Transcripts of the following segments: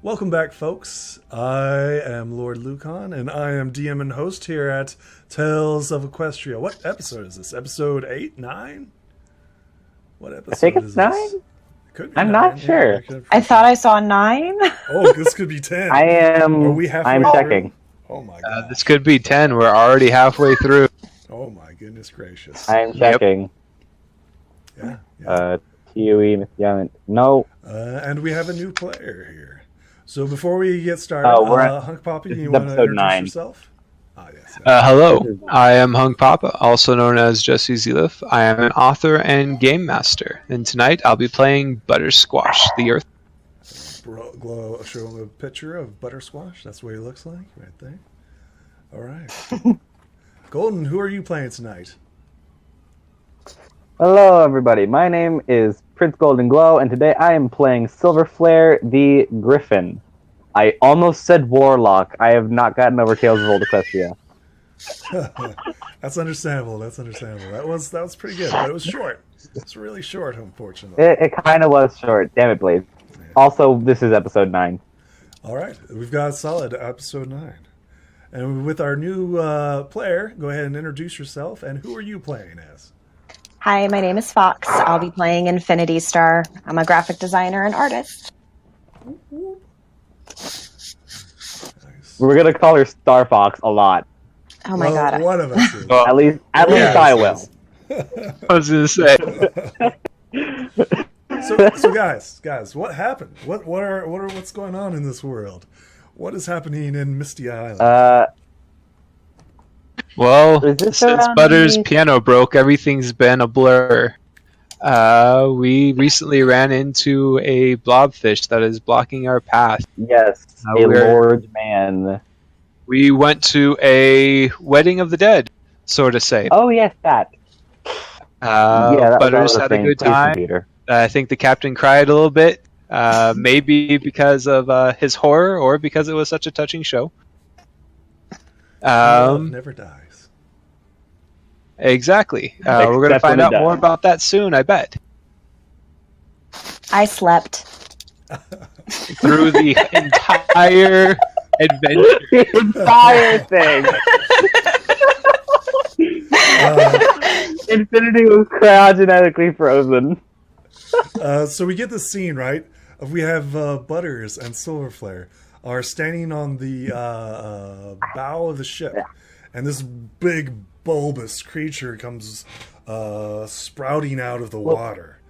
Welcome back, folks. I am Lord Lucan, and I am DM and host here at Tales of Equestria. What episode is this? Episode 8? 9? What I think episode it's is 9? this? Could be I'm 9. not Yeah, sure. I thought I saw 9. Oh, this could be 10. Are we halfway I'm through? checking. Oh my god. This could be 10. We're already halfway through. Oh my goodness gracious. I'm checking. Yeah. TUE, Miss Young. No. And we have a new player here. So before we get started, we're at- Hunk Poppy, this you is want to episode introduce 9. yourself? Ah, yes. Hello, I am Hung Papa, also known as Jesse Zelif. I am an author and game master, and tonight I'll be playing Buttersquash, the Earth. Show him a picture of Buttersquash. That's what he looks like right there. All right. Golden, who are you playing tonight? Hello, everybody. My name is Prince Golden Glow, and today I am playing Silver Flare the Griffin. I almost said Warlock. I have not gotten over Tales of Old Equestria. That's understandable. That was pretty good, but it was short. It's really short, unfortunately. It kind of was short. Damn it, Blade. Also, this is episode 9. All right, we've got a solid episode 9. And with our new player, go ahead and introduce yourself. And who are you playing as? Hi, my name is Fox. I'll be playing Infinity Star. I'm a graphic designer and artist. Nice. We're gonna call her Star Fox a lot. Oh my god. One of us is. At least I will. I was going to say, So guys, what happened? What's going on in this world? What is happening in Misty Island? well, Is this since around Butter's the- piano broke, everything's been a blur. We recently ran into a blobfish that is blocking our path. Yes, a we're- large man. We went to a wedding of the dead, so to say. Oh yes, that. That Butters was had a thing. good Please, time. computer. I think the captain cried a little bit, maybe because of his horror or because it was such a touching show. Love never dies. Exactly. We're going to Except find when out it more does. about that soon, I bet. I slept. Through the entire adventure. The entire thing. Infinity was cryogenetically frozen. So we get this scene, right? We have Butters and Silverflare are standing on the bow of the ship, and this big bulbous creature comes sprouting out of the water,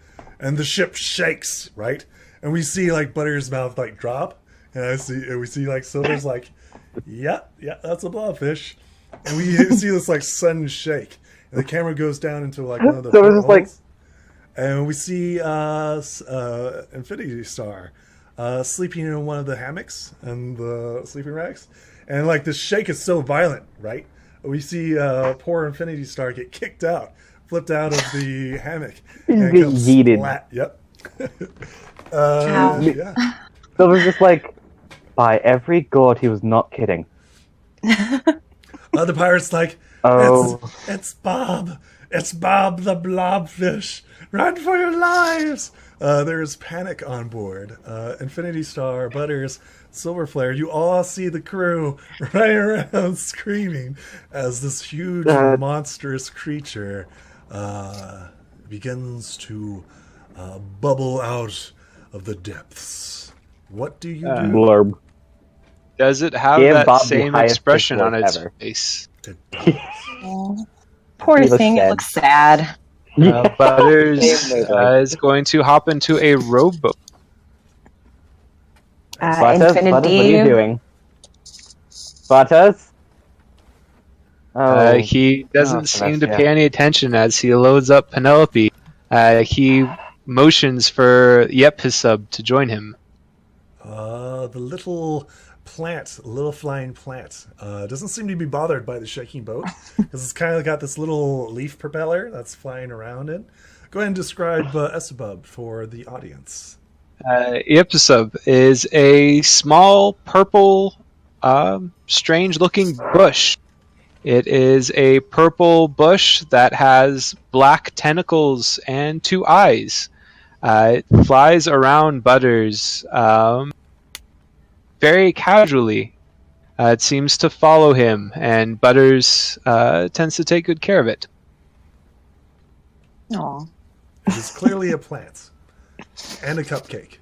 and the ship shakes, right? And we see like Butters' mouth like drop, and we see like Silver's like, yeah, that's a blobfish, and we see this like sudden shake, and the camera goes down into like one of the So it's just like- portholes. And we see Infinity Star sleeping in one of the hammocks and the sleeping racks. And like the shake is so violent, right? We see poor Infinity Star get kicked out, flipped out of the hammock. And Get comes yeeted. flat. Yep. Ow. Yeah. Silver's just like, by every god, he was not kidding. The pirate's like, Oh. it's Bob. It's Bob the Blobfish. Run for your lives! There's panic on board. Infinity Star, Butters, Silverflare, you all see the crew running around screaming as this huge, monstrous creature begins to bubble out of the depths. What do you do? Blurb. Does it have Give that Bob the same highest expression pitch on its ever. face? Poor He looks thing, sad. it looks sad. Butters Same way. is going to hop into a rowboat. Butters, Infinity. what are you doing? Butters? Oh, He doesn't Oh, seem to yeah. pay any attention as he loads up Penelope. He motions for Equestria to join him. The little flying plant, doesn't seem to be bothered by the shaking boat because it's kind of got this little leaf propeller that's flying around it. Go ahead and describe Esabub for the audience. Equestria is a small purple, strange-looking bush. It is a purple bush that has black tentacles and 2 eyes. It flies around Butters. very casually. It seems to follow him, and Butters tends to take good care of it. Aw. It is clearly a plant and a cupcake.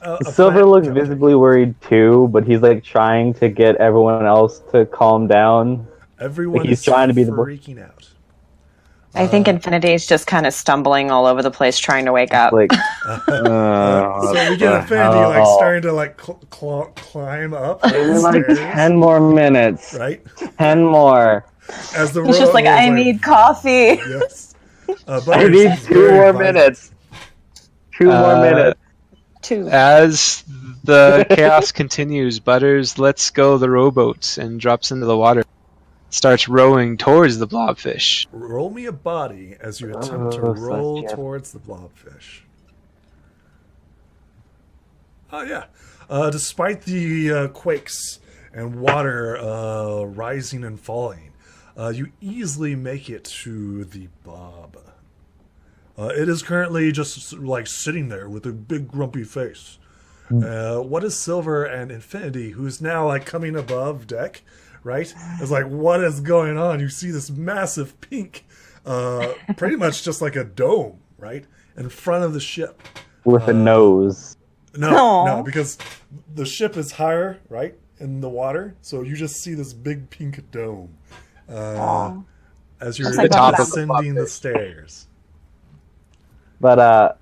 A Silver plant looks cupcake. visibly worried too, but he's like trying to get everyone else to calm down. Everyone He's is trying to be the freaking out. I think Infinity is just kind of stumbling all over the place trying to wake up. Like, So we get Infinity like starting to like climb up in like the stairs, 10 more minutes. right? 10 more. As the He's just like, I need coffee. Yes. I Butters need is 2 very more violent. minutes. 2 more minutes. 2. As the chaos continues, Butters lets go the rowboat and drops into the water. Starts rowing towards the blobfish. Roll me a body as you attempt to Oh, roll Saskia. towards the blobfish. Oh yeah. Despite the quakes and water rising and falling, you easily make it to the blob. It is currently just like sitting there with a big grumpy face. What is Silver and Infinity, who's now like coming above deck, right? It's like, what is going on? You see this massive pink, pretty much just like a dome, right? In front of the ship. With a nose. No, because the ship is higher, right, in the water. So you just see this big pink dome as you're Looks like the top of the ascending the stairs. But,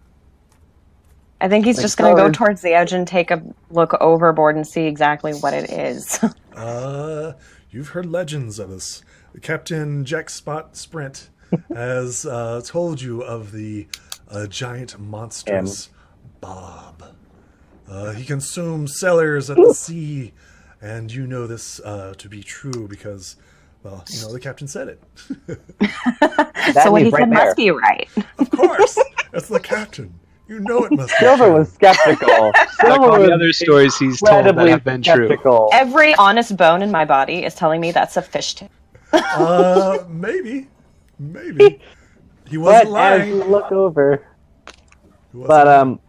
I think he's Like just going to go Silver. towards the edge and take a look overboard and see exactly what it is. You've heard legends of this. Captain Jack Spot Sprint has told you of the giant monstrous Bob. He consumes sailors at the sea, and you know this to be true because, well, you know, the captain said it. that So what he means said there. must be right. Of course, that's the captain. You know it must be Silver true. was skeptical. Like Silver all was the other stories he's told that incredibly have been true. skeptical. Every honest bone in my body is telling me that's a fish tip. Maybe. He But wasn't as lying. you look over, He wasn't but lying.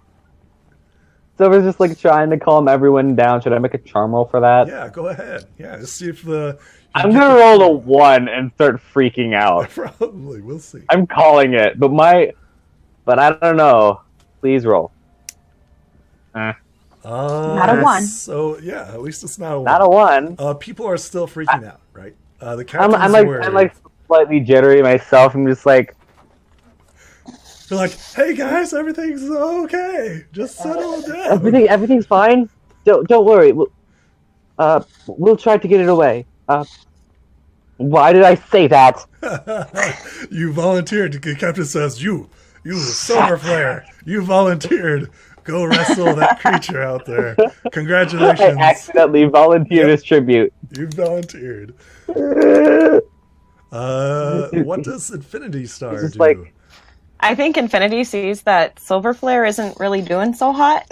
Silver's just like trying to calm everyone down. Should I make a charm roll for that? Yeah, go ahead. Yeah, just see if the. I'm gonna roll a 1 and start freaking out. Probably, we'll see. I'm calling it, but I don't know. Please roll. Not a 1. So yeah, at least it's not a 1. Not a 1. People are still freaking out, right? The captain's I'm worried. like slightly jittery myself. I'm just like, They're like, hey guys, everything's okay. Just settle down. everything's fine. Don't worry. We'll try to get it away. Why did I say that? You volunteered. The captain says, you silver flare, you volunteered. Go wrestle that creature out there. I Congratulations. accidentally volunteered as tribute. You volunteered. What does Infinity Star It's do? like- I think Infinity sees that Silver Flare isn't really doing so hot.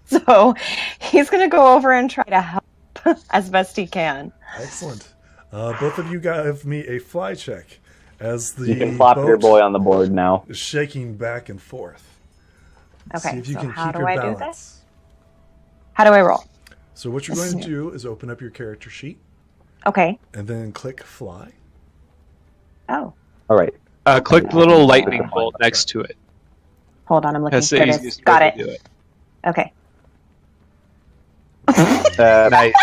So he's going to go over and try to help as best he can. Excellent. Both of you give me a fly check as the You can plop your boat boy on the board now. is shaking back and forth. Okay, See if you so can how keep do your I do balance. How do I roll? So what you're going to do is open up your character sheet Okay. and then click fly. Oh, All right. Click the little lightning bolt next to it. hold on. I'm looking. That's the There it is. easiest Got way it. to do it. Okay. Nice.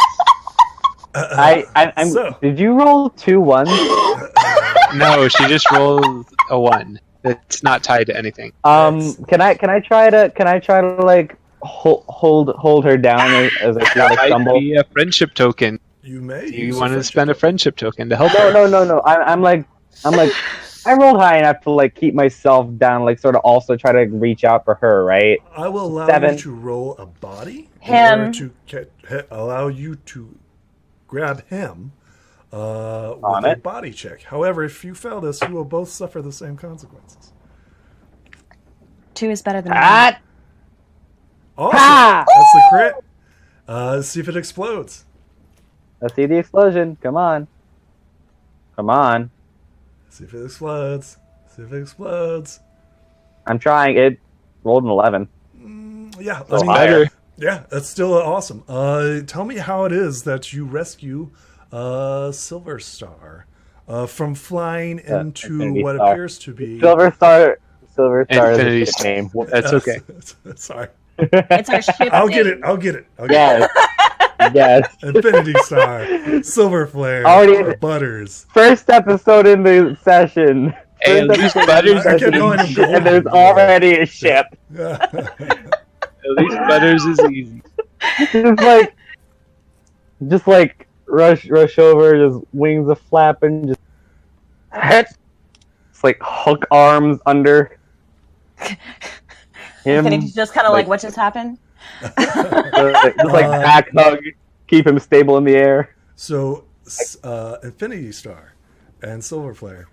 I'm. So- Did you roll 2 1s? No, she just rolled a 1. It's not tied to anything. Can I try to like hold her down as I feel That like might stumble? be a friendship token. You may. Do you use want to friendship spend a token. friendship token to help her? No. I'm like I rolled high enough to like keep myself down, like sort of also try to reach out for her, right? I will allow 7. you to roll a body in Him. order to allow you to grab him with On a it. body check. However, if you fail this, you will both suffer the same consequences. 2 is better than 1. Ah! Awesome. Ha! That's the crit. Let's see if it explodes. Let's see the explosion. Come on. See if it explodes. See if it explodes. I'm trying. It rolled an 11. Yeah, So I mean, higher. Yeah, that's still awesome. Tell me how it is that you rescue Silver Star from flying into Infinity what Star. appears to be Silver Star Infinity is a ship name. That's okay. Sorry, It's our ship. I'll get name. it. I'll get it. Yes. Yes. Infinity Star, Silver Flare, Already- Butters. First episode in the session. Hey, at First least episode in the Butters I kept session, calling him Golden. and there's already a ship. At least Butters is easy. just like rush over, just wings a flapping, just it's like hook arms under him. Infinity's just kind of like, what just happened? just back hug, keep him stable in the air. So, Infinity Star and Silver Flare,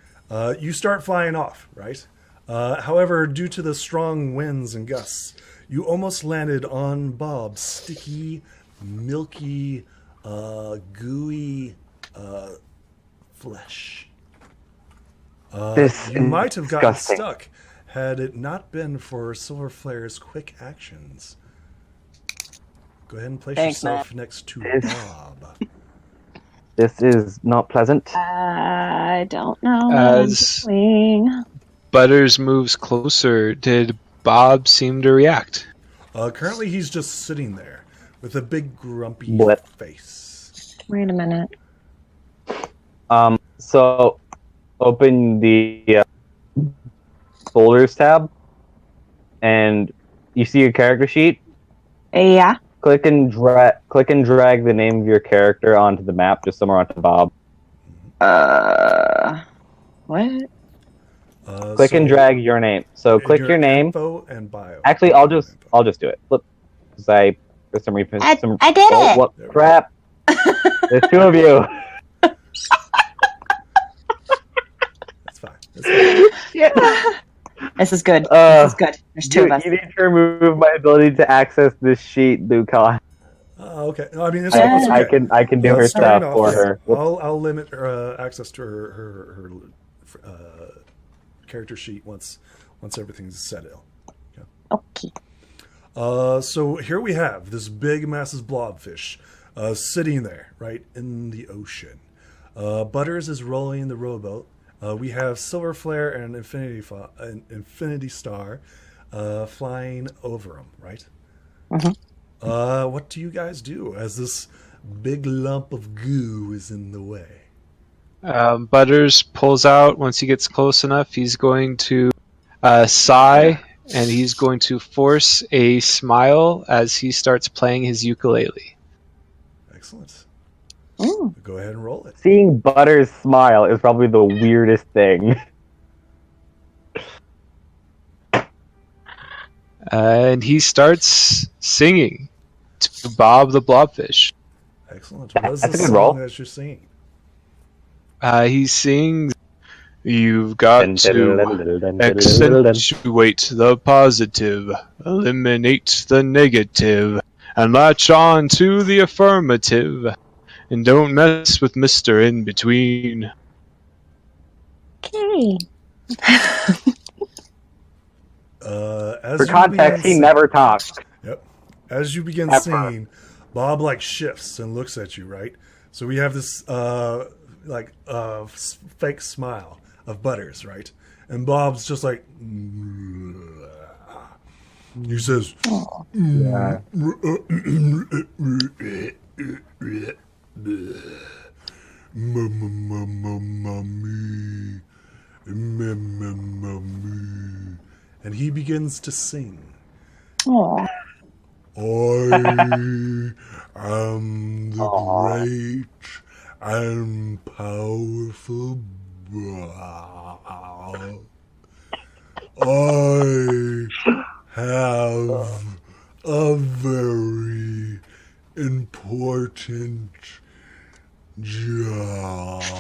you start flying off, right? However, due to the strong winds and gusts, you almost landed on Bob's sticky, milky, gooey flesh. This You is might have gotten disgusting. stuck had it not been for Silver Flare's quick actions. Go ahead and place Thanks, yourself next to This- Bob. This is not pleasant. I don't know. As- what I'm doing. Butters moves closer. Did Bob seem to react? Currently, he's just sitting there with a big grumpy What? face. Wait a minute. So open the folders tab, and you see your character sheet. Yeah. Click and drag the name of your character onto the map, just somewhere onto Bob. What? Click and drag your name. So click your name. Info and bio. Actually, I'll just do it. Look, because I for some reason. I did it. What There we crap? There's two of you. That's fine. That's fine. This is good. Uh, This is good. There's two of us. You need to remove my ability to access this sheet, Luca. Okay. No, I mean, it's okay. I can do Well, her starting stuff off, for her. I'll limit access to her character sheet once everything's settled. Okay. So here we have this big, massive blobfish sitting there, right in the ocean. Butters is rolling the rowboat. We have Silver Flare and Infinity Star flying over him, right? Mhm. What do you guys do as this big lump of goo is in the way? Butters pulls out once he gets close enough. He's going to sigh, and he's going to force a smile as he starts playing his ukulele. Excellent. Ooh. Go ahead and roll it. Seeing Butters smile is probably the weirdest thing. And he starts singing to Bob the Blobfish. Excellent. What is That's the a good song roll. that you're singing? He sings, "You've got to accentuate the positive, eliminate the negative, and latch on to the affirmative, and don't mess with Mr. In Between." Okay. As For you context, begin he never talks. Yep. As you begin Ever. singing, Bob shifts and looks at you, right? So we have this fake smile of Butters, right? And Bob's just like he says, Yeah. and he begins to sing. Aw. I am the great and powerful Blob. I have a very important job.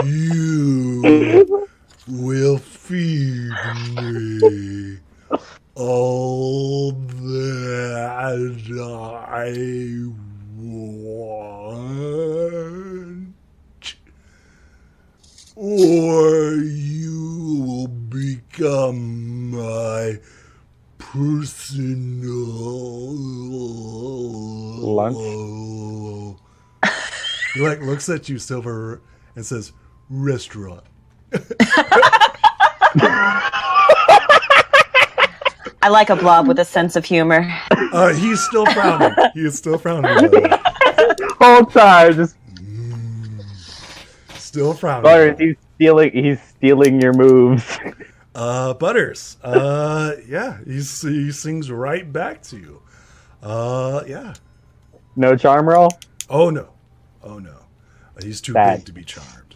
You will feed me all that I want, or you will become my personal Lunch. He like looks at you, Silver, and says, "Restaurant." I like a blob with a sense of humor. He's still frowning. He is still frowning. By the way. Whole time, just Still frowning. Butters. He's stealing your moves. Butters. Yeah, he sings right back to you. Yeah. No charm roll. Oh no. He's too Bad. big to be charmed.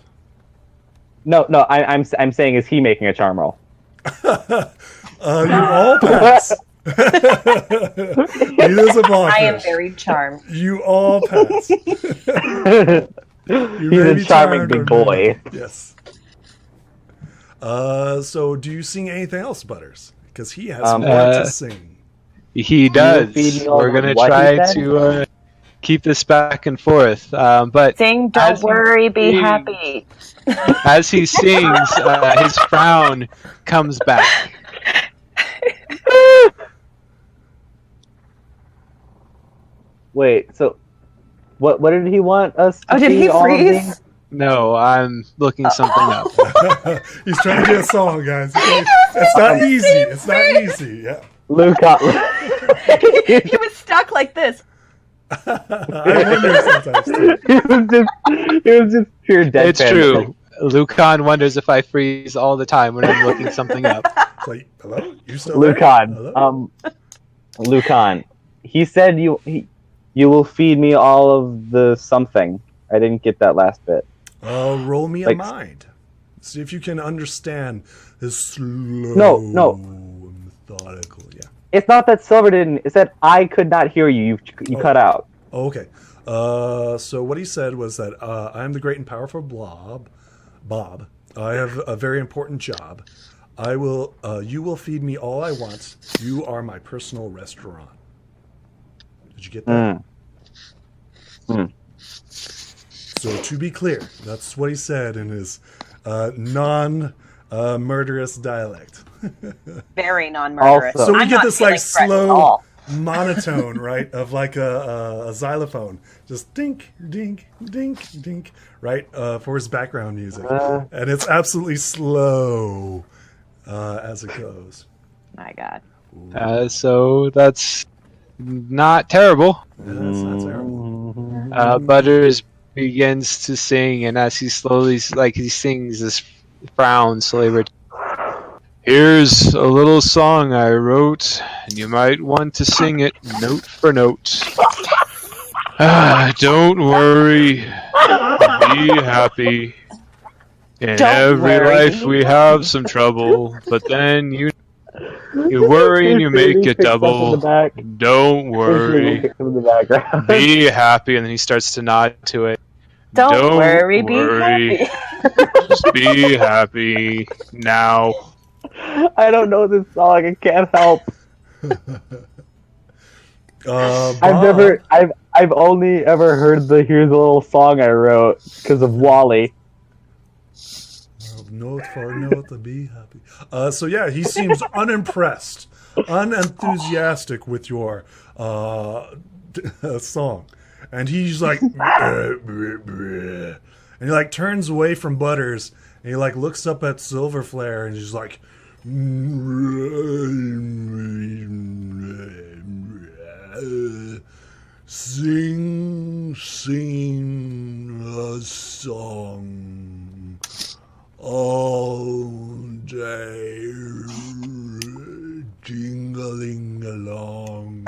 No. I'm saying, is he making a charm roll? You all pass. He is a blobfish. I am very charmed. You all pass. He's a charming big boy. Yes. So do you sing anything else, Butters? Because he has more to sing. He does. We're gonna try to keep this back and forth. But Sing, don't worry, be happy. as he sings, his frown comes back. Wait, so what did he want us to Oh, did see he all of freeze? these? No, I'm looking something up. He's trying to get a song, guys. It's not easy. It's not easy. Yeah. Luca. He was stuck like this. I wonder sometimes too. it was just pure deadpan. It's true. Lucan wonders if I freeze all the time when I'm looking something up. It's like, hello? You still there? Lucan. Hello? Lucan. He said you will feed me all of the something. I didn't get that last bit. Roll me a Like- mind. See if you can understand this slow, No. methodical. Yeah. It's not that Silver didn't. It's that I could not hear you. You cut out. Oh, okay. So what he said was that I am the great and powerful Bob. I have a very important job. You will feed me all I want. You are my personal restaurant. Did you get that? So to be clear, that's what he said in his non-murderous dialect. Very non-murderous. Also- So we I'm get not this like feeling threatened at slow all. monotone, right, of like a xylophone, just dink, dink, dink, dink, right, for his background music, and it's absolutely slow as it goes. My God. So that's not terrible. Yeah, that's not terrible. Butters begins to sing, and as he slowly, like he sings, this frown slowly. Here's a little song I wrote, and you might want to sing it note for note. Don't worry, be happy. In Don't every worry. life we have some trouble, but then you worry and you make it double. Don't worry, In the background. be happy, and then he starts to nod to it. Don't worry, be worry. happy. Just be happy now. I don't know this song. I can't help. Bob, I've only ever heard the "Here's a Little Song I Wrote" because of Wally. note for note to be happy. So yeah, he seems unimpressed, unenthusiastic with your song, and he's like, and he like turns away from Butters, and he like looks up at Silver Flare, and he's like, sing a song all day, jingling along.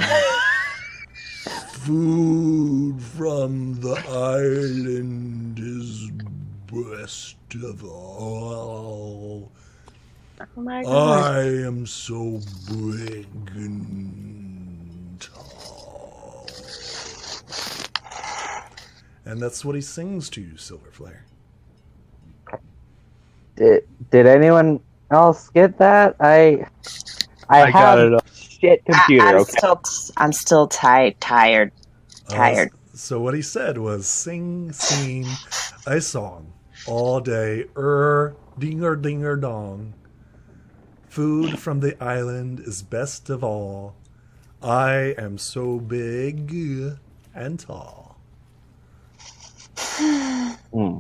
Food from the island is best of all. Oh my God. I am so big and tall. And that's what he sings to you, Silver Flare. Did anyone else get that? I got have it. shit computer. I'm still tired. So what he said was sing a song all day, dinger dinger dong. Food from the island is best of all. I am so big and tall. Hmm.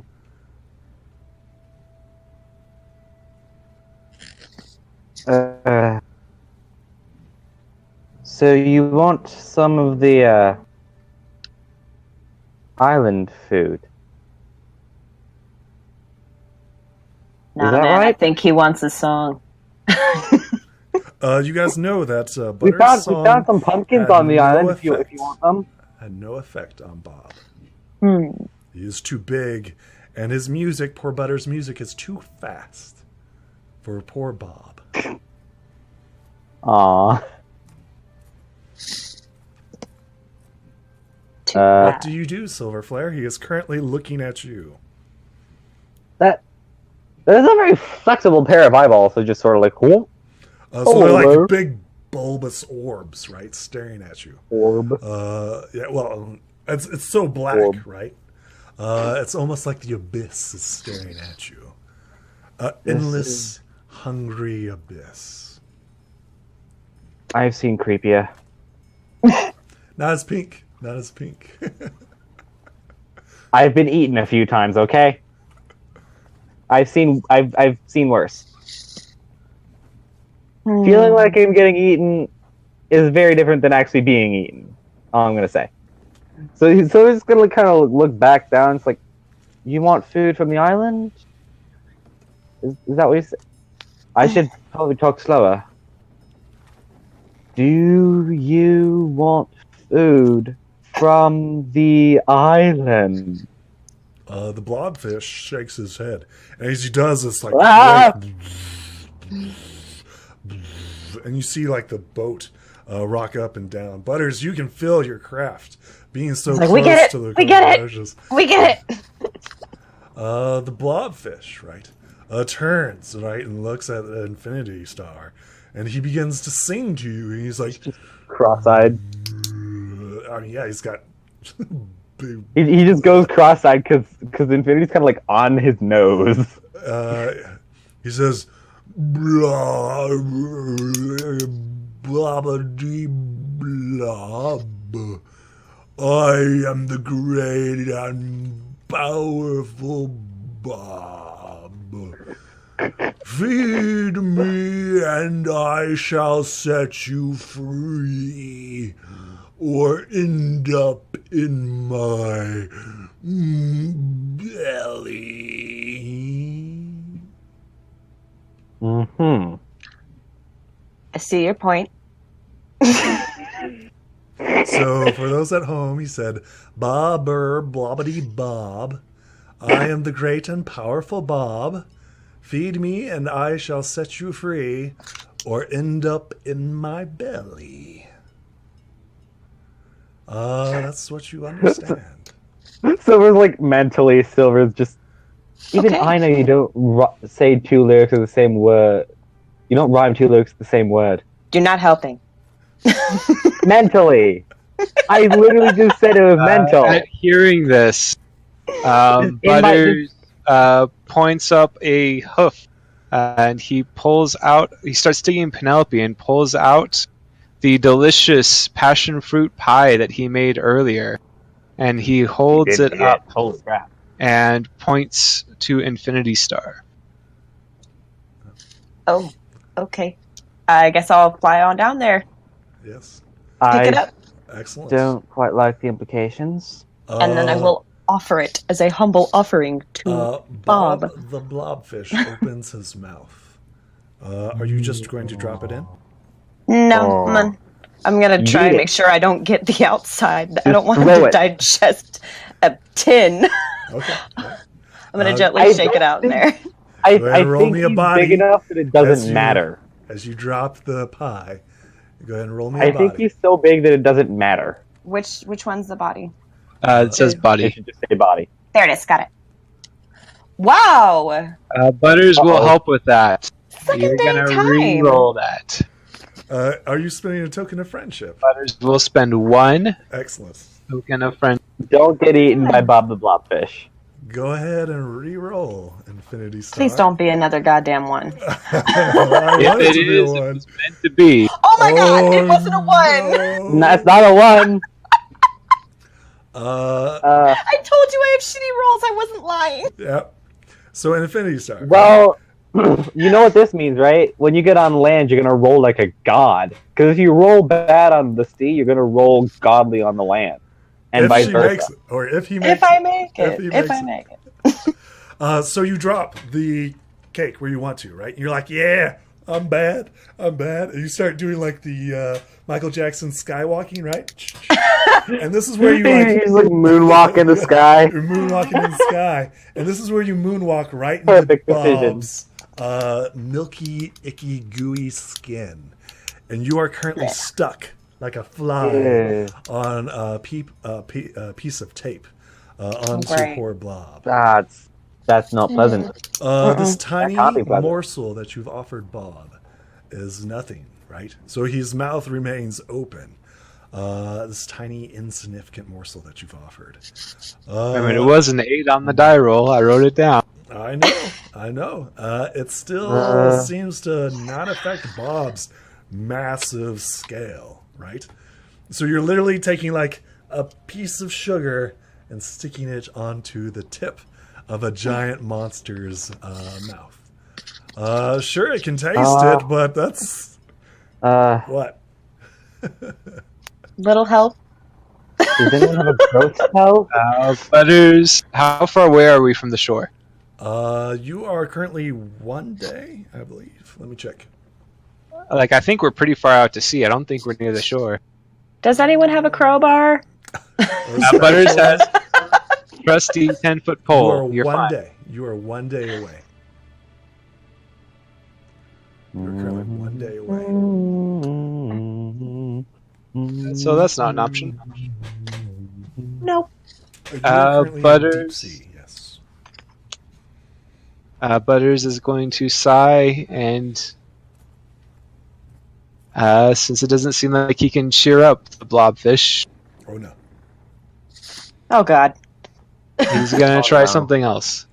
So you want some of the island food? Nah, that man, I right? think he wants a song. You guys know that We Butter's found song some pumpkins had on the no island. If you effect. want them. Had no effect on Bob. Hmm. He is too big, and his music, poor Butter's music, is too fast for poor Bob. Aw. What do you do, Silverflare? He is currently looking at you. That is a very flexible pair of eyeballs. So just sort of like, whoop, So they're Hello. like big bulbous orbs, right, staring at you. orb. Yeah, well, it's so black, Orb. right? It's almost like the abyss is staring at you. Endless, hungry abyss. I've seen creepier. Not as pink. Not as pink. I've been eaten a few times. Okay. I've seen worse. Feeling like I'm getting eaten is very different than actually being eaten. All I'm gonna say. So he's gonna kind of look back down. It's like, you want food from the island? Is that what you say? I should probably talk slower. Do you want food from the island? The blobfish shakes his head, and as he does, it's like, Ah! and you see like the boat rock up and down. Butters, you can feel your craft being so It's like, close we get it, to the we get it. edges. We get it. The blobfish, right, turns, right, and looks at the infinity star, and he begins to sing to you, and he's like, Cross-eyed. I mean, yeah, he's got big, He just goes cross-eyed because Infinity's kind of like on his nose. he says, blah, blobby blob. I am the great and powerful Bob. Feed me and I shall set you free, or end up in my belly. Mm-hmm. I see your point. So, for those at home, he said, Bobber, blobbity Bob. I am the great and powerful Bob. Feed me and I shall set you free, or end up in my belly. That's what you understand. Silver's like mentally, Silver's just... Even Okay. I know you don't say two lyrics of the same word. You don't rhyme two lyrics of the same word. You're not helping. Mentally! I literally just said it was mental. At hearing this, Butters points up a hoof, and he starts digging Penelope and pulls out the delicious passion fruit pie that he made earlier, and he holds it up Holy crap. and points to Infinity Star. Oh, okay. I guess I'll fly on down there. Yes. Pick it I up, Excellent. don't quite like the implications. and then I will offer it as a humble offering to Bob Bob. the blobfish opens his mouth. Are you just going to drop it in? No, Oh. I'm gonna try Eat and it. make sure I don't get the outside. I don't want him throw to it. digest a tin. Okay. I'm gonna gently I shake it don't out in there. I Go ahead and roll think me a he's body big enough that it as doesn't you- matter. As you drop the pie, go ahead and roll me a I body. think he's so big that it doesn't matter. Which one's the body? It says It body. should just say body. There it is. Got it. Wow! Butters will Uh-oh. help with that. Second You're day gonna time. re-roll that. Are you spending a token of friendship? Butters will spend one Excellent. token of friendship. Don't get eaten by Bob the Blobfish. Go ahead and re-roll and Infinity Star. Please don't be another goddamn one. I If want it it to be a is, it one. was meant to be. Oh my god, it wasn't a one! No. That's not a 1. I told you I have shitty rolls, I wasn't lying. Yeah. So an Infinity Star. Well, you know what this means, right? When you get on land, you're gonna roll like a god. Because if you roll bad on the sea, you're gonna roll godly on the land, and if vice she versa. makes it, or if he makes If I make If it. he If makes I it. make it. So you drop the cake where you want to, right? You're like, yeah, I'm bad. And you start doing like the Michael Jackson skywalking, right? And this is where you like He's like moonwalk in the sky. You're moonwalking in the sky, and this is where you moonwalk right into Perfect decision. Bob's milky, icky, gooey skin, and you are currently stuck like a fly Yeah. on a piece of tape onto Great. poor Blob. That's not pleasant. This tiny can't be pleasant. morsel that you've offered Bob is nothing, right? So his mouth remains open. This tiny, insignificant morsel that you've offered. I mean, it was an 8 on the die roll. I wrote it down. I know. It still seems to not affect Bob's massive scale, right? So you're literally taking like a piece of sugar and sticking it onto the tip of a giant monster's mouth. Sure, it can taste it, but that's what? Little help. Does anyone have a ghost spell? Butters, how far away are we from the shore? You are currently 1 day, I believe. Let me check. Like, I think we're pretty far out to sea. I don't think we're near the shore. Does anyone have a crowbar? Butters has trusty 10-foot You pole. are You're one fine. day. You are 1 day away. You're currently 1 day away. So that's not an option. Nope. You are currently in Butters. deep sea, yes. Butters is going to sigh, and since it doesn't seem like he can cheer up the blobfish, Oh no. Oh god. he's going to try no. something else.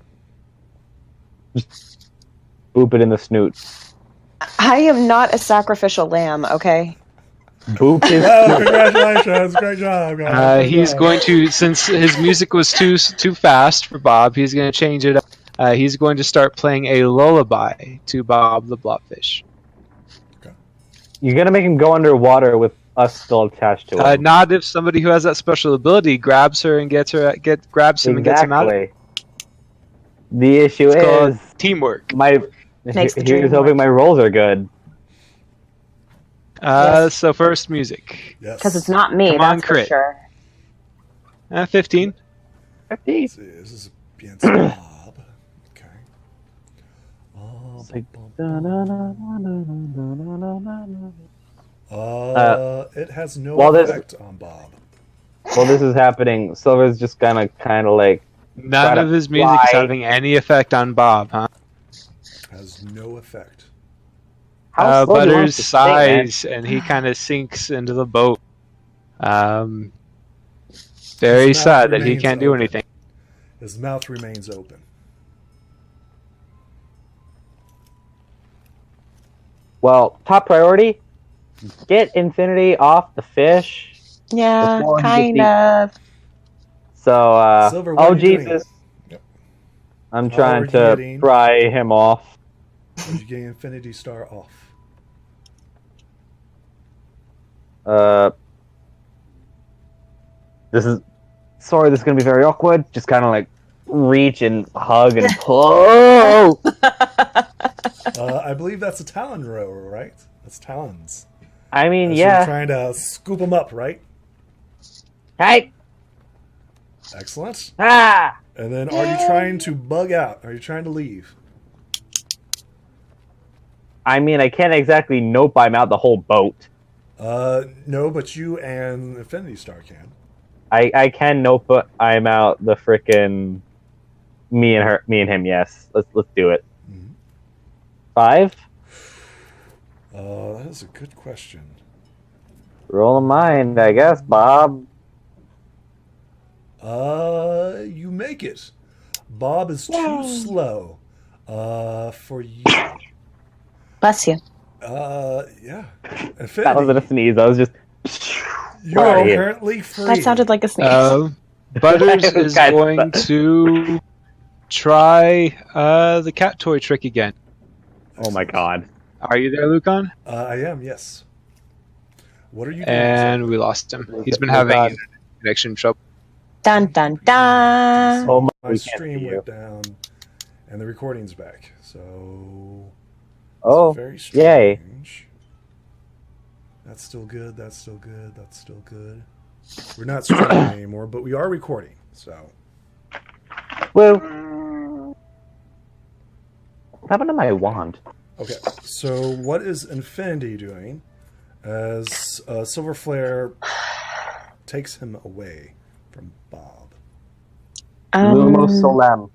Boop it in the snoot. I am not a sacrificial lamb, okay? Boop his Oh, snoot. congratulations! Great job, guys. Great He's job. going to, since his music was too fast for Bob, he's going to change it up. He's going to start playing a lullaby to Bob the blobfish. You're gonna make him go underwater with us still attached to him. Not if somebody who has that special ability grabs her and grabs him and gets him out. Exactly. The issue It's called is teamwork. Makes the he dream was hoping my rolls are good. Yes. So first music. Yes. Because it's not me, Come on, that's for crit. sure. 15. 50. Let's see, this is against Bob. Okay. It has no Well, there's- effect on Bob. While this is happening, Silver's just gonna kind of like None Try to of his music is fly. having any effect on Bob, huh? Has no effect. how slow do you want Butters us to sing, man? sighs and he kind of sinks into the boat. Very His mouth sad that he remains can't do open. anything. His mouth remains open. Well, top priority: get Infinity off the fish. Yeah, Before he kind gets of. So, Silver, what oh are you doing? Jesus, Yep. I'm How trying are you to getting- pry him off. Did you get Infinity Star off? This is this is gonna be very awkward. Just kind of like reach and hug and pull. I believe that's a Talon row, right? That's Talons. I mean, So you're yeah. trying to scoop them up, right? Hey, Excellent. ah. And then are you trying to bug out? Are you trying to leave? I mean, I can't exactly nope I'm out the whole boat. No, but you and Infinity Star can. I can nope but I'm out the frickin' me and him. Yes, let's do it. Mhm. 5. That is a good question. Roll a mind, I guess, Bob. You make it. Bob is too slow For you. Bless you. Yeah. That Infinity, wasn't a sneeze. I was just. you are Right. currently free. That sounded like a sneeze. Butters It was is kinda- going to try the cat toy trick again. Oh my god. Are you there, Lucan? I am, yes. What are you doing? And sir? we lost him. He's been Oh, having God. connection trouble. Dun dun dun. Oh my, My we can't stream see you. went down, and the recording's back. So, Oh, very yay. strange. That's still good. That's still good. That's still good. We're not streaming anymore, but we are recording. So, Woo. What happened to my wand? okay. So, what is Infinity doing as Silver Flare takes him away from Bob? Lumo Solem.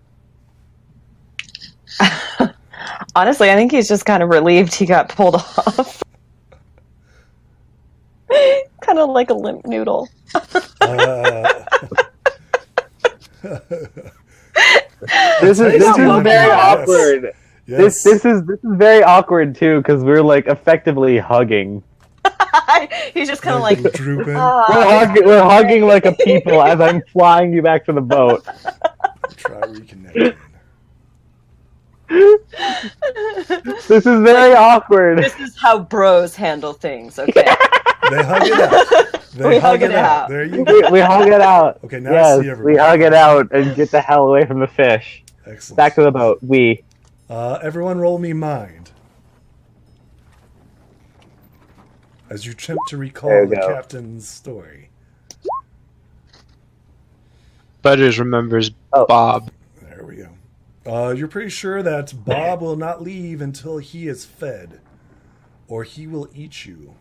Honestly, I think he's just kind of relieved he got pulled off. Kind of like a limp noodle. This is Tasty. very Yes. awkward. Yes. This is very awkward too because we're like effectively hugging. He's just kind of like, drooping. We're hugging like a people as I'm flying you back to the boat. Try reconnecting. This is very awkward. this is how bros handle things, okay? They hug it out. They We hug it out. There you go. We hug it out. Okay, now I Yes, see everybody. we hug it out and get the hell away from the fish. Excellent. Back to the boat. We. Everyone roll me mind. As you attempt to There recall you the go. captain's story. Butters remembers Oh. Bob. There we go. You're pretty sure that Bob will not leave until he is fed, or he will eat you.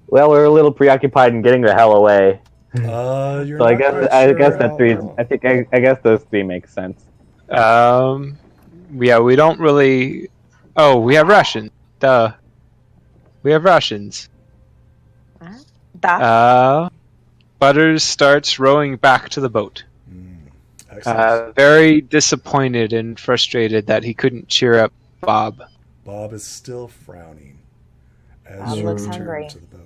Well, we're a little preoccupied in getting the hell away. You're So not I guess quite I sure guess how that three. long. I guess those three make sense. Yeah, we don't really. Oh, we have rations. Duh. We have rations. That Butters starts rowing back to the boat. Excellent. Very disappointed and frustrated that he couldn't cheer up Bob. Bob is still frowning as Bob you looks return hungry. to the boat.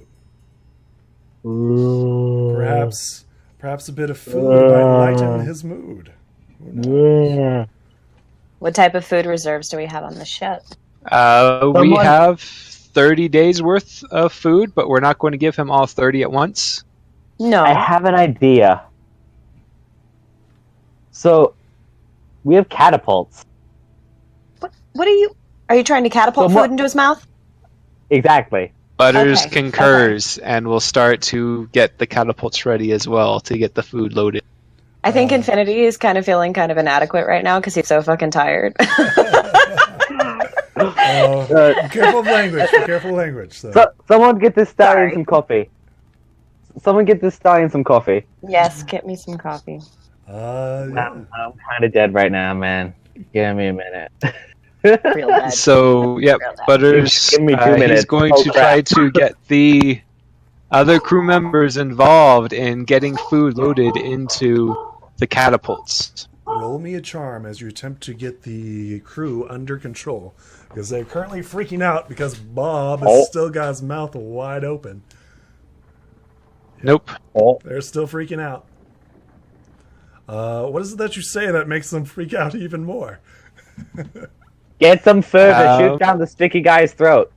Ooh. Perhaps a bit of food might lighten his mood. Who knows? Yeah. what type of food reserves do we have on the ship? We Someone- have 30 days worth of food, but we're not going to give him all 30 at once. No. I have an idea. So, we have catapults. What are you trying to catapult So what- food into his mouth? Exactly. Butters Okay, concurs and will start to get the catapults ready as well to get the food loaded. I think Infinity is kind of feeling kind of inadequate right now because he's so fucking tired. Careful language. Careful language. So. Someone get this stallion Sorry. some coffee. Someone get this stallion some coffee. Yes, get me some coffee. Yeah. I'm kind of dead right now, man. Give me a minute. Real bad. So, yep, Real bad. Butters, Give me 2 he's minutes. going Oh, to crap. try to get the other crew members involved in getting food loaded into the catapults. Roll me a charm as you attempt to get the crew under control, because they're currently freaking out because Bob has Oh. still got his mouth wide open. Nope. Oh, They're still freaking out. What is it that you say that makes them freak out even more? get some further. Um, Shoot down the sticky guy's throat.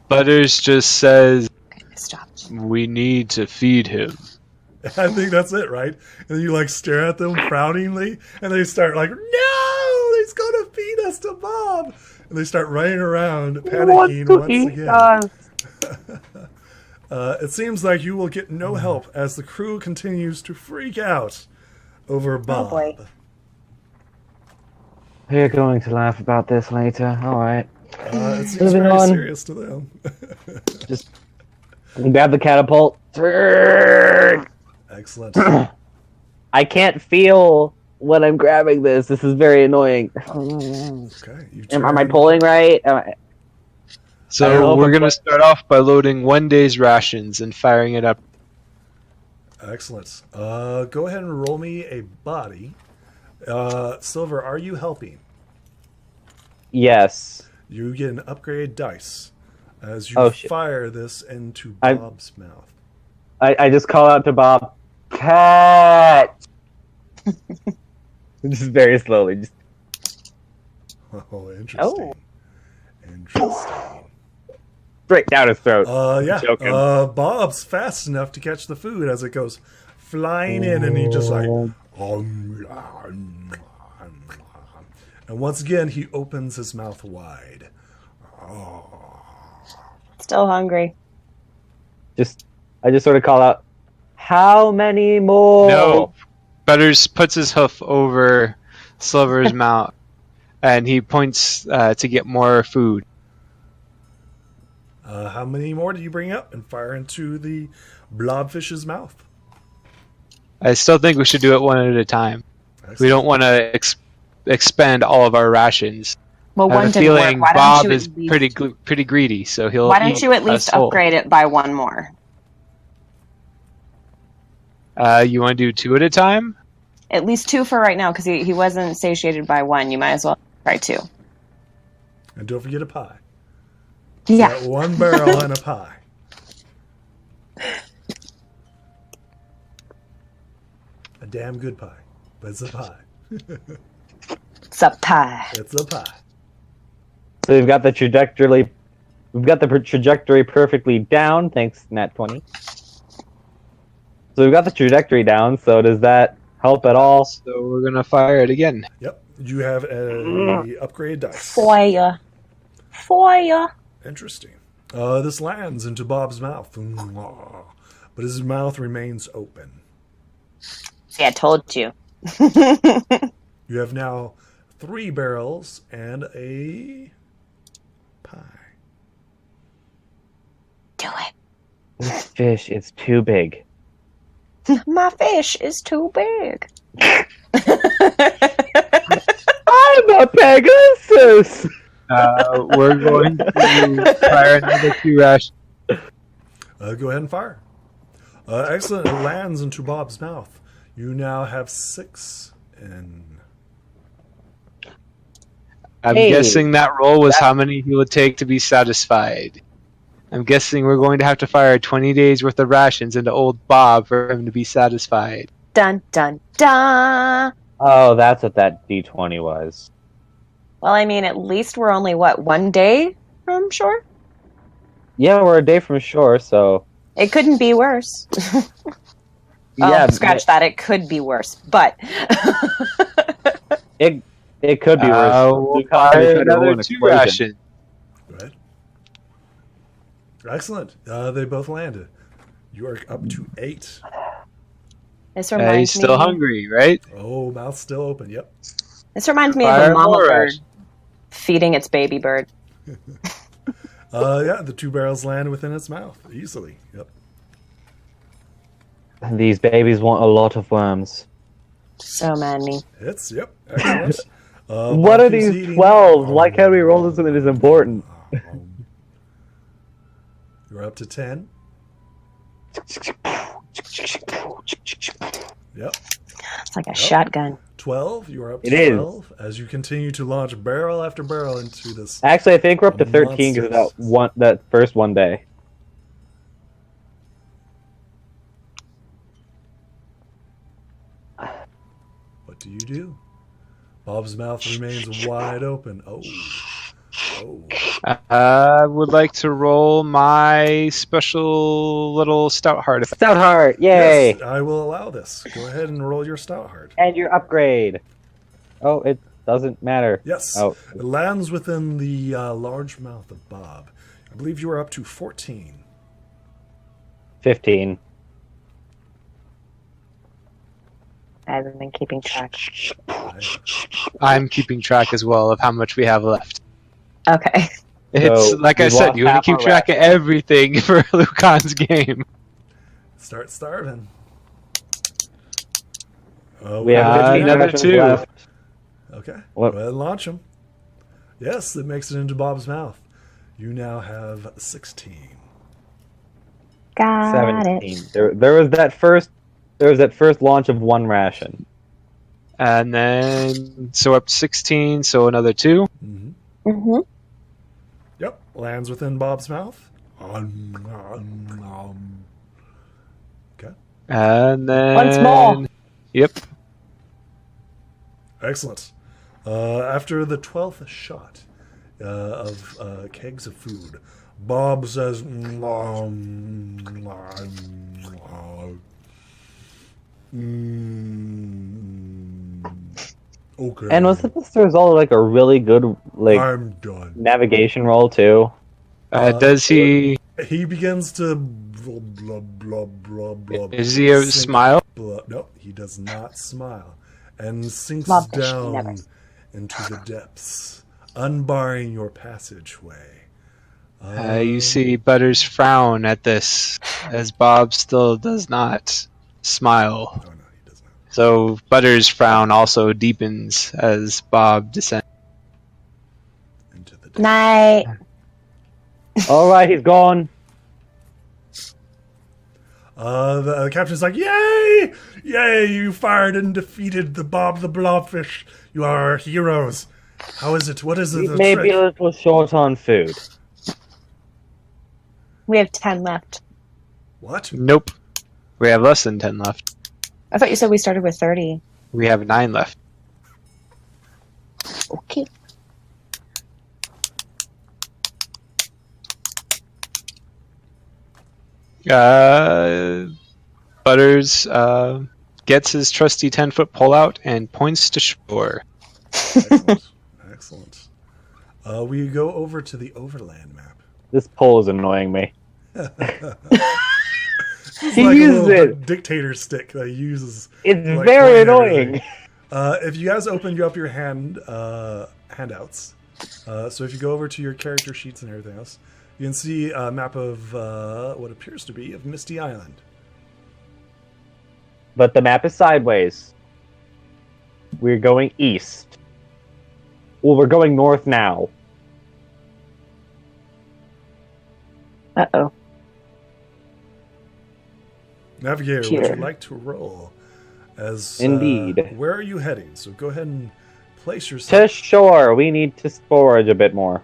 Butters just says, Okay, stop. we need to feed him. I think that's it, right? And you like stare at them frowningly, and they start like, "No, he's going to feed us to Bob!" And they start running around, panicking once again. It seems like you will get no help as the crew continues to freak out over Bob. boy. We're going to laugh about this later. All right. It seems Moving very on. serious to them. Grab the catapult. Excellent. I can't feel when I'm grabbing this. This is very annoying. Okay, you Am I turn- pulling right? I don't know So if we're I'm going to start off by loading 1 day's rations and firing it up. Excellent. Go ahead and roll me a body. Silver, are you helping? Yes. You get an upgrade dice as you Oh, shit. fire this into I- Bob's mouth. I just call out to Bob, cat. Just very slowly. Just Oh, interesting. Oh. Interesting. straight down his throat. Yeah. Choke him. Bob's fast enough to catch the food as it goes flying in, and he just like. And once again, he opens his mouth wide. Still hungry. I just sort of call out, how many more? No. Butters puts his hoof over Silver's mouth, and he points to get more food. How many more do you bring up and fire into the blobfish's mouth? I still think we should do it one at a time. Excellent. We don't want to expend all of our rations. Well, I have one a didn't work. feeling Why Bob don't you is at least, pretty greedy, so he'll. why don't eat you at us least whole. upgrade it by one more? You want to do 2 at a time? At least 2 for right now, because he wasn't satiated by 1. You might as well try 2. And don't forget a pie. Yeah. Got 1 barrel and a pie. A damn good pie. But it's a pie. It's a pie. It's a pie. So we've got the trajectory perfectly down, thanks Nat 20. So we've got the trajectory down, so does that help at all? So we're gonna fire it again. Yep. You have a upgrade dice. Fire. Interesting. This lands into Bob's mouth. But his mouth remains open. See, I told you. You have now 3 barrels and a pie. Do it. This fish is too big. My fish is too big. I'm a Pegasus! We're going to fire another 2 rations. Go ahead and fire. Excellent. It lands into Bob's mouth. You now have 6 in. I'm Hey. guessing that roll was how many he would take to be satisfied. I'm guessing we're going to have to fire 20 days worth of rations into old Bob for him to be satisfied. Dun, dun, dun. Oh, that's what that D20 was. Well, I mean, at least we're only, 1 day from shore? Yeah, we're a day from shore, so... It couldn't be worse. Yeah, Scratch that. It could be worse, but... It could be worse. We'll We can't fire try to roll another an 2 equation. rations. Go ahead. Excellent. They both landed. You are up to 8. This reminds He's still me. hungry, right? Oh, mouth's still open. Yep. This reminds me of Fire a mama more bird rations. feeding its baby bird. Yeah, the 2 barrels land within its mouth easily. Yep. These babies want a lot of worms. So many. Hits. Yep. Excellent. What Bob are keeps these eating. 12? Why can't we roll this one that is important? You're up to 10. Yep. It's like a shotgun. 12. You are up It to is. 12 as you continue to launch barrel after barrel into this. Actually, I think we're up to 13 because of that first 1 day. What do you do? Bob's mouth remains wide open. Oh. I would like to roll my special little stout heart. Stout heart, yay! Yes, I will allow this. Go ahead and roll your stout heart. And your upgrade. Oh, it doesn't matter. Yes. Oh. It lands within the large mouth of Bob. I believe you are up to 14. 15. I haven't been keeping track. I'm keeping track as well of how much we have left. Okay. It's So, like I we've said, lost you want half to keep our track of everything for Lucan's game. Start starving. We have 15 another rations 2. left. Okay. What? Go ahead and launch them. Yes, it makes it into Bob's mouth. You now have 16. Got 17. it. There was that first launch of 1 ration. And then, so up to 16, so another 2. Mm-hmm. Mm-hmm. Yep, lands within Bob's mouth. Okay. And then Once more. Yep. Excellent. After the 12th shot of kegs of food, Bob says, okay. And was this the result of like a really good I'm done. navigation roll too? Does he? He begins to blub, blub, blub, blub. Is he a sink smile? No, he does not smile. And sinks Love that she never down into the depths, unbarring your passageway. You see Butters frown at this, as Bob still does not smile. Oh, no, he does not. So Butters' frown also deepens as Bob descends. Into the depths. Night. All right, he's gone. The captain's like, yay! Yay, you fired and defeated the Bob the Blobfish. You are our heroes. How is it? What is it? We The may trick? be a little short on food. We have 10 left. What? Nope. We have less than 10 left. I thought you said we started with 30. We have 9 left. Okay. Butters gets his trusty 10-foot pole out and points to shore. Excellent. Excellent. We go over to the overland map. This pole is annoying me. It's He like a uses little it. dictator stick that he uses. It's like, very pointing annoying. everything. If you guys open up your handouts, so if you go over to your character sheets and everything else, you can see a map of what appears to be of Misty Island. But the map is sideways. We're going east. Well, we're going north now. Uh-oh. Navigator, would Here. you like to roll? As Indeed. where are you heading? So go ahead and place To yourself. shore. We need to forage a bit more.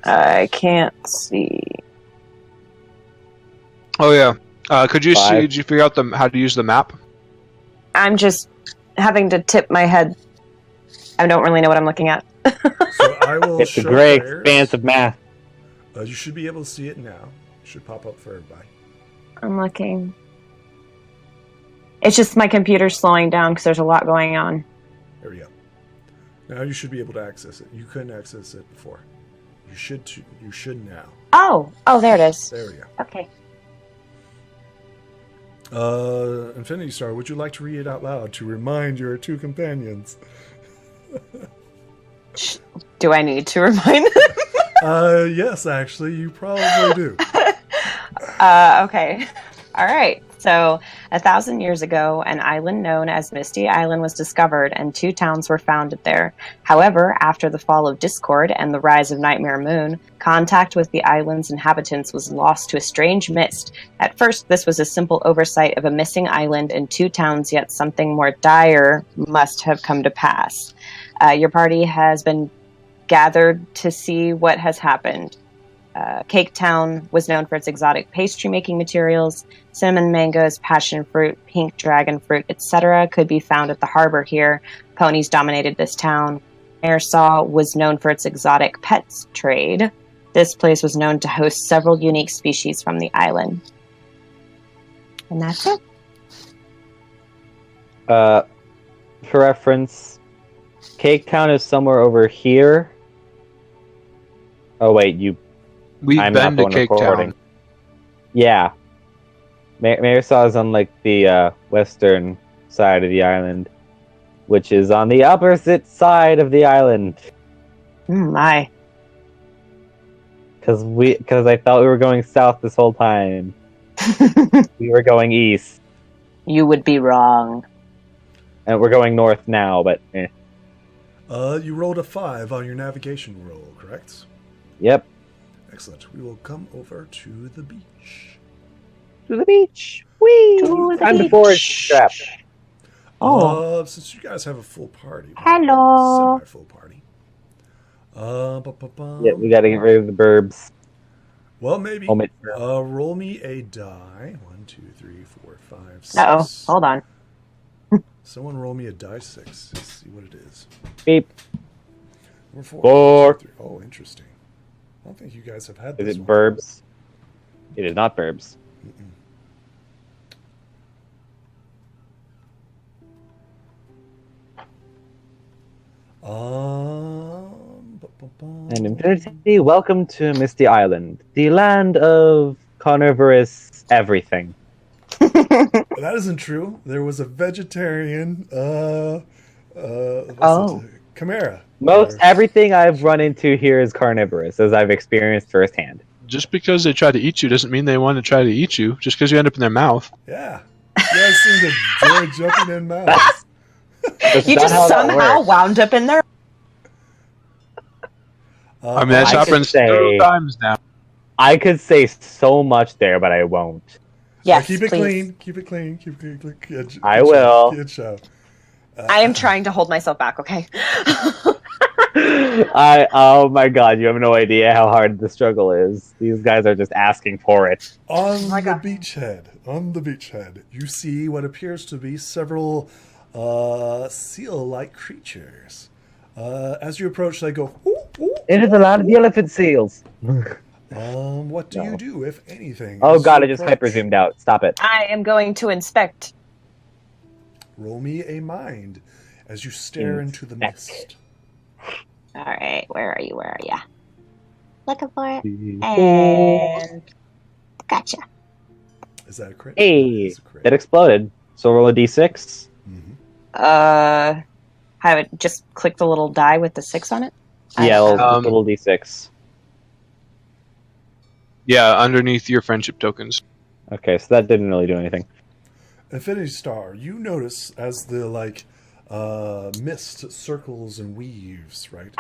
I can't see. Oh yeah. Could you 5. did you figure out how to use the map? I'm just having to tip my head. I don't really know what I'm looking at. So I will It's a show gray players. expanse of math. You should be able to see it now. It should pop up for everybody. I'm looking. It's just my computer's slowing down because there's a lot going on. There we go. Now you should be able to access it. You couldn't access it before. You should. You should now. Oh, there it is. There we go. Okay. Infinity Star, would you like to read it out loud to remind your two companions? Do I need to remind Yes, actually, you probably do. Okay. All right. So, 1,000 years ago, an island known as Misty Island was discovered, and 2 towns were founded there. However, after the fall of Discord and the rise of Nightmare Moon, contact with the island's inhabitants was lost to a strange mist. At first, this was a simple oversight of a missing island and 2 towns, yet something more dire must have come to pass. Your party has been gathered to see what has happened. Cake Town was known for its exotic pastry-making materials. Cinnamon mangoes, passion fruit, pink dragon fruit, etc. could be found at the harbor here. Ponies dominated this town. Airsaw was known for its exotic pets trade. This place was known to host several unique species from the island. And that's it. For reference, Cake Town is somewhere over here. Oh wait, We've I'm been not the to one Cake recording. Town. Yeah. Marisaw is on like the western side of the island, which is on the opposite side of the island. My. Because I thought we were going south this whole time. We were going east, You would be wrong. and we're going north now. But You rolled a 5 on your navigation roll, correct? yep, Excellent. We will come over to the beach. to the beach. Whee! To the Time to beach. forage strap. Oh. Since you guys have a full party. Hello. Semi-full party. Ba-ba-bum. Yeah, we gotta get rid of the burbs. Well, maybe. Omit. Roll me a die. 1, 2, 3, 4, 5, 6. Uh-oh. Hold on. Someone roll me a die 6. Let's see what it is. Beep. Number 4. 4. 2, 3. Oh, interesting. I don't think you guys have had Is this it one. burbs? It is not burbs. And Infinity, welcome to Misty Island, the land of carnivorous everything. That isn't true. There was a vegetarian, chimera. Most everything I've run into here is carnivorous, as I've experienced firsthand. Just because they try to eat you doesn't mean they want to try to eat you. Just because you end up in their mouth. Yeah. You guys seem to enjoy jumping in mouths. That's You not just how that somehow works. wound up in there. I mean, that's I could happened say- several times now. I could say so much there, but I won't. Yes, keep it please. clean. Keep it clean. Keep it clean. Good I show. will. Good show. I am trying to hold myself back, okay? Oh my god, you have no idea how hard the struggle is. These guys are just asking for it. On my the God. beachhead, you see what appears to be several seal-like creatures. As you approach, they go, ooh, ooh. It is a lot of the elephant seals. What do No. you do, if anything? Oh as god, you I just approach? hyper zoomed out. Stop it. I am going to inspect. Roll me a mind as you stare into the Inspect. mist. All right, where are you? Where are you? Looking for it. Oh. And gotcha. Is that a crit? Hey, It's a crit. that exploded. So roll a d6. Mhm. Have it just click the little die with the 6 on it. Yeah, I- a little d6. Yeah, underneath your friendship tokens. Okay, so that didn't really do anything. Infinity Star, you notice as the mist circles and weaves, right?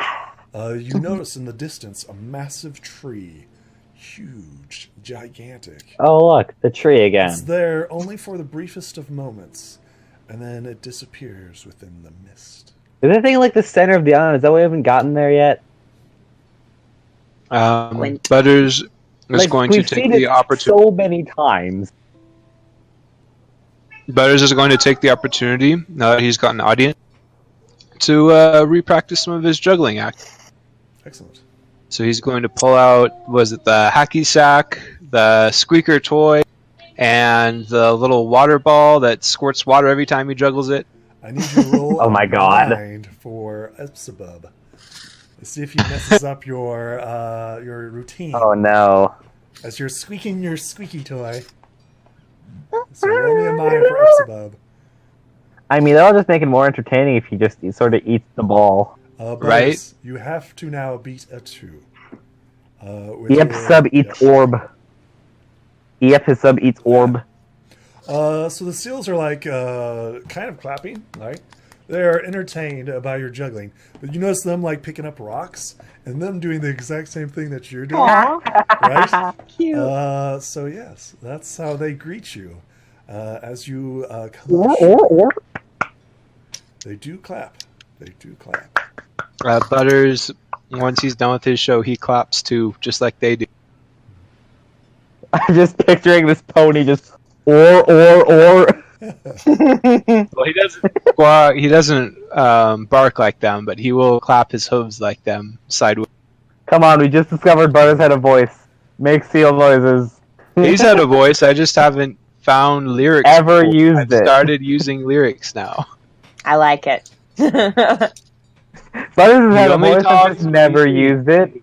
You notice in the distance a massive tree, huge, gigantic. Oh look, the tree again. It's there only for the briefest of moments, and then it disappears within the mist. Is that thing like the center of the island? Is that we haven't gotten there yet? Went. Butters is Like, going to we've take seen the it opportunity. so many times. Butters is going to take the opportunity now that he's got an audience to re-practice some of his juggling act. Excellent. So he's going to pull out, was it the hacky sack, the squeaker toy, and the little water ball that squirts water every time he juggles it. I need you to roll Oh my a God. mind for Epsabub. Let's see if he messes up your routine. Oh no. As you're squeaking your squeaky toy. So roll me a mind for Epsabub. I mean, that'll just make it more entertaining if he just sort of eats the ball. But Right. You have to now beat a 2. Yep, sub eats orb. Yep, his sub eats orb. So the seals are kind of clapping, right? They're entertained by your juggling, but you notice them picking up rocks and them doing the exact same thing that you're doing, right? Cute. So yes, that's how they greet you as you come. Or. They do clap. They do clap. Butters, once he's done with his show, he claps too, just like they do. I'm just picturing this pony just or. Well, he doesn't. Well, he doesn't bark like them, but he will clap his hooves like them sideways. Come on, we just discovered Butters had a voice. Make seal noises. He's had a voice. I just haven't found lyrics. Ever for it. used I've it. started using lyrics now. I like it. Butters has had a only voice, I've talks just never when you- used it.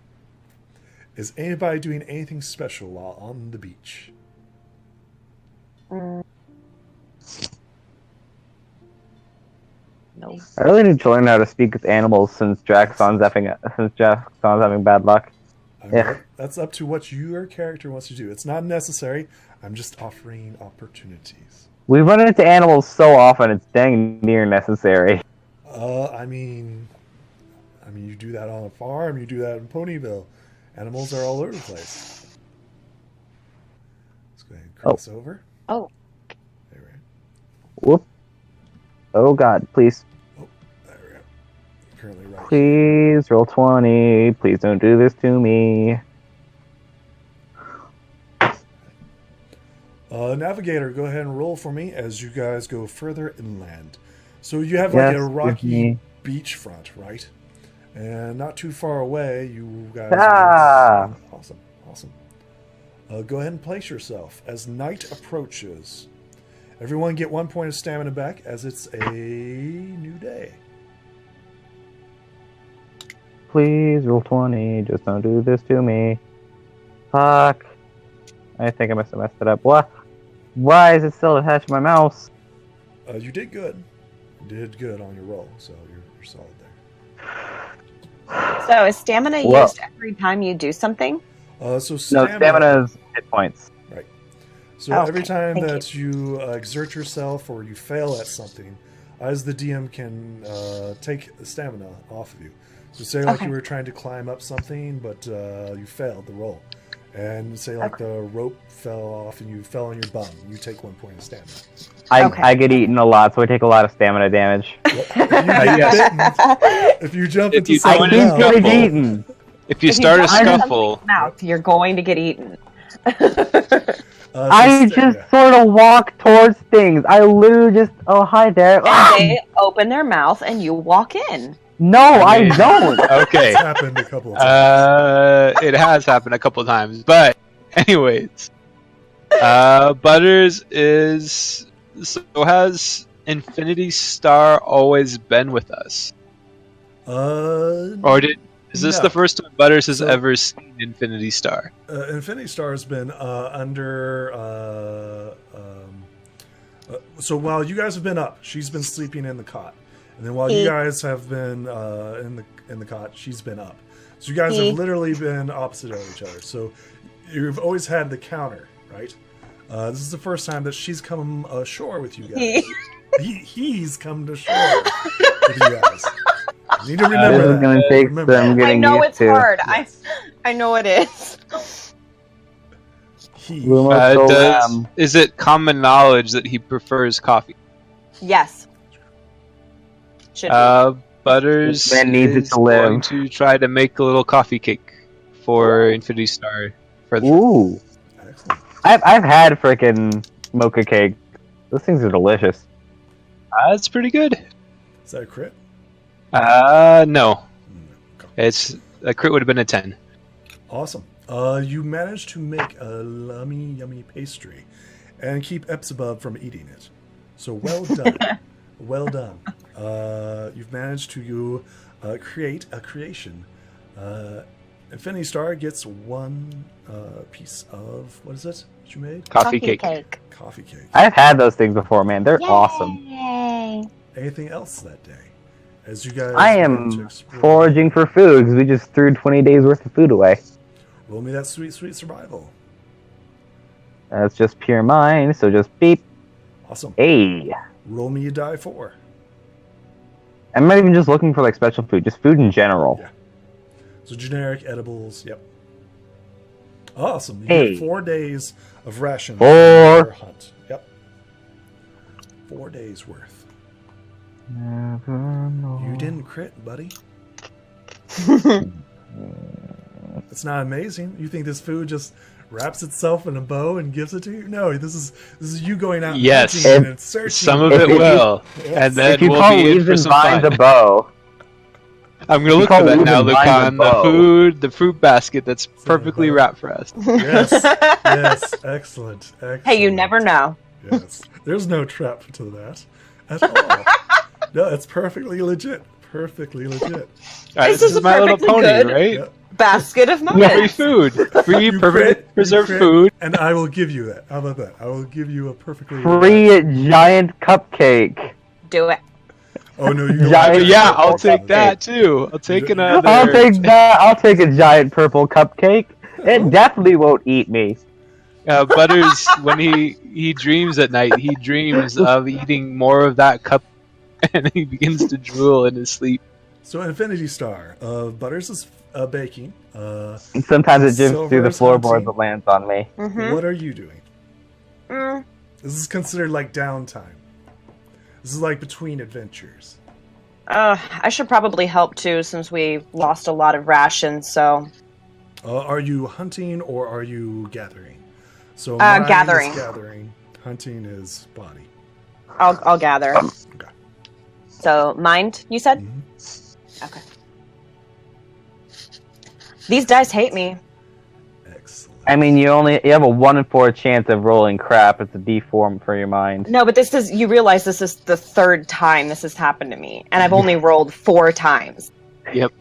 Is anybody doing anything special while on the beach? No. I really need to learn how to speak with animals since Jackson's having bad luck. I mean, Yeah. that's up to what your character wants to do. It's not necessary. I'm just offering opportunities. We run into animals so often, it's dang near necessary. I mean, you do that on a farm. You do that in Ponyville. Animals are all over the place. Let's go ahead and cross over. Oh. There we go. Whoop. Oh god, please. There we go. Currently right Please roll 20. Please don't do this to me. Navigator, go ahead and roll for me as you guys go further inland. So you have like Yes, a give rocky me- beachfront, right? And not too far away, you guys. Ah! Awesome, awesome. Go ahead and place yourself as night approaches. Everyone get 1 point of stamina back as it's a new day. Please roll 20. Just don't do this to me. Fuck. I think I must have messed it up. What? Why is it still attached to my mouse? You did good. You did good on your roll, so you're solid there. So is stamina Whoa. used every time you do something? So No, stamina. stamina is hit points. So Okay, every time thank that you exert yourself or you fail at something, I, as the DM, can take the stamina off of you. So say like Okay. you were trying to climb up something, but you failed the roll. And say like the rope fell off and you fell on your bum. You take 1 point of stamina. Okay. I get eaten a lot, so I take a lot of stamina damage. If you get bitten, if you jump If into you I someone keep don't else, getting scuffle. eaten. If you If start a jump into scuffle, somebody's mouth, you're going to get eaten. I just yeah. sort of walk towards things. I literally just, oh, hi there. And they open their mouth and you walk in. No, I mean- don't. okay. It's happened a couple of times. It has happened a couple times, but anyways, Butters is so has Infinity Star always been with us, or is this no. the first time Butters has So- ever seen Infinity Star? Infinity Star has been under. So while you guys have been up, she's been sleeping in the cot, and then while you guys have been in the cot, she's been up. So you guys have literally been opposite of each other. So you've always had the counter, right? This is the first time that she's come ashore with you guys. He's come to shore with you guys. You need to remember This is that. going to take Remember some that. I getting know used it's to. hard. Yes. I know it is. He. Lumos so Is it common knowledge that he prefers coffee? Yes. Should be. Butters Man needs it is to live. going to try to make a little coffee cake for Infinity Star. For the Ooh. Excellent. I've had frickin' mocha cake. Those things are delicious. That's pretty good. Is that a crit? No. Okay. It's a crit would have been a 10. Awesome. You managed to make a yummy pastry and keep Epsabub from eating it. So well done. Well done. You've managed to create a creation. Infinity Star gets one piece of, what is it that you made? Coffee cake. Coffee cake. I've had those things before, man. They're awesome. Yay! Anything else that day? As you guys I begin to am explore- foraging for food because we just threw 20 days worth of food away. Roll me that sweet survival. That's just pure mine, so just beep. Awesome. Hey. Roll me a die 4. I'm not even just looking for like special food, just food in general. Yeah. So generic edibles, yep. Awesome. You Hey. get 4 days of rations 4. for your hunt. Yep. 4 days worth. You didn't crit, buddy. It's not amazing. You think this food just wraps itself in a bow and gives it to you? No, this is you going out Yes. hunting and searching. Some of If it you- will, Yes. and then If you we'll call be in leaves for and some vines fun. a bow, I'm gonna look call for that leaves now, and vines a Lucan. The bow. the fruit basket that's perfectly bow. wrapped for us. Yes. Yes. Excellent. Excellent. Hey, you never know. Yes. There's no trap to that at all. No, it's perfectly legit. Perfectly legit. All right, This this is is My Little perfectly Pony, good. right? Yep. Basket of Free moments. food, free You perfect crit, preserved you crit, food. and I will give you that. How about that? I will give you a perfectly free giant cupcake. Do it. Oh no, you don't Giant- have Yeah, to- I'll take that too. I'll take another. I'll take that. I'll take a giant purple cupcake. It definitely won't eat me. Butters, when he dreams at night, he dreams of eating more of that cup, and he begins to drool in his sleep. So Infinity Star. Butters is baking. And sometimes it drifts through the Silver's floorboards hunting. that lands on me. Mm-hmm. What are you doing? This is considered like downtime. This is like between adventures. I should probably help too, since we lost a lot of rations. So, Are you hunting or are you gathering? So mine gathering. is gathering. Hunting is body. I'll gather. Okay. So, mind, you said? Mhm. Okay. These dice hate me. Excellent. I mean, you have a 1 in 4 chance of rolling crap. It's a D4 for your mind. No, but you realize this is the third time this has happened to me, and I've only rolled 4 times. Yep.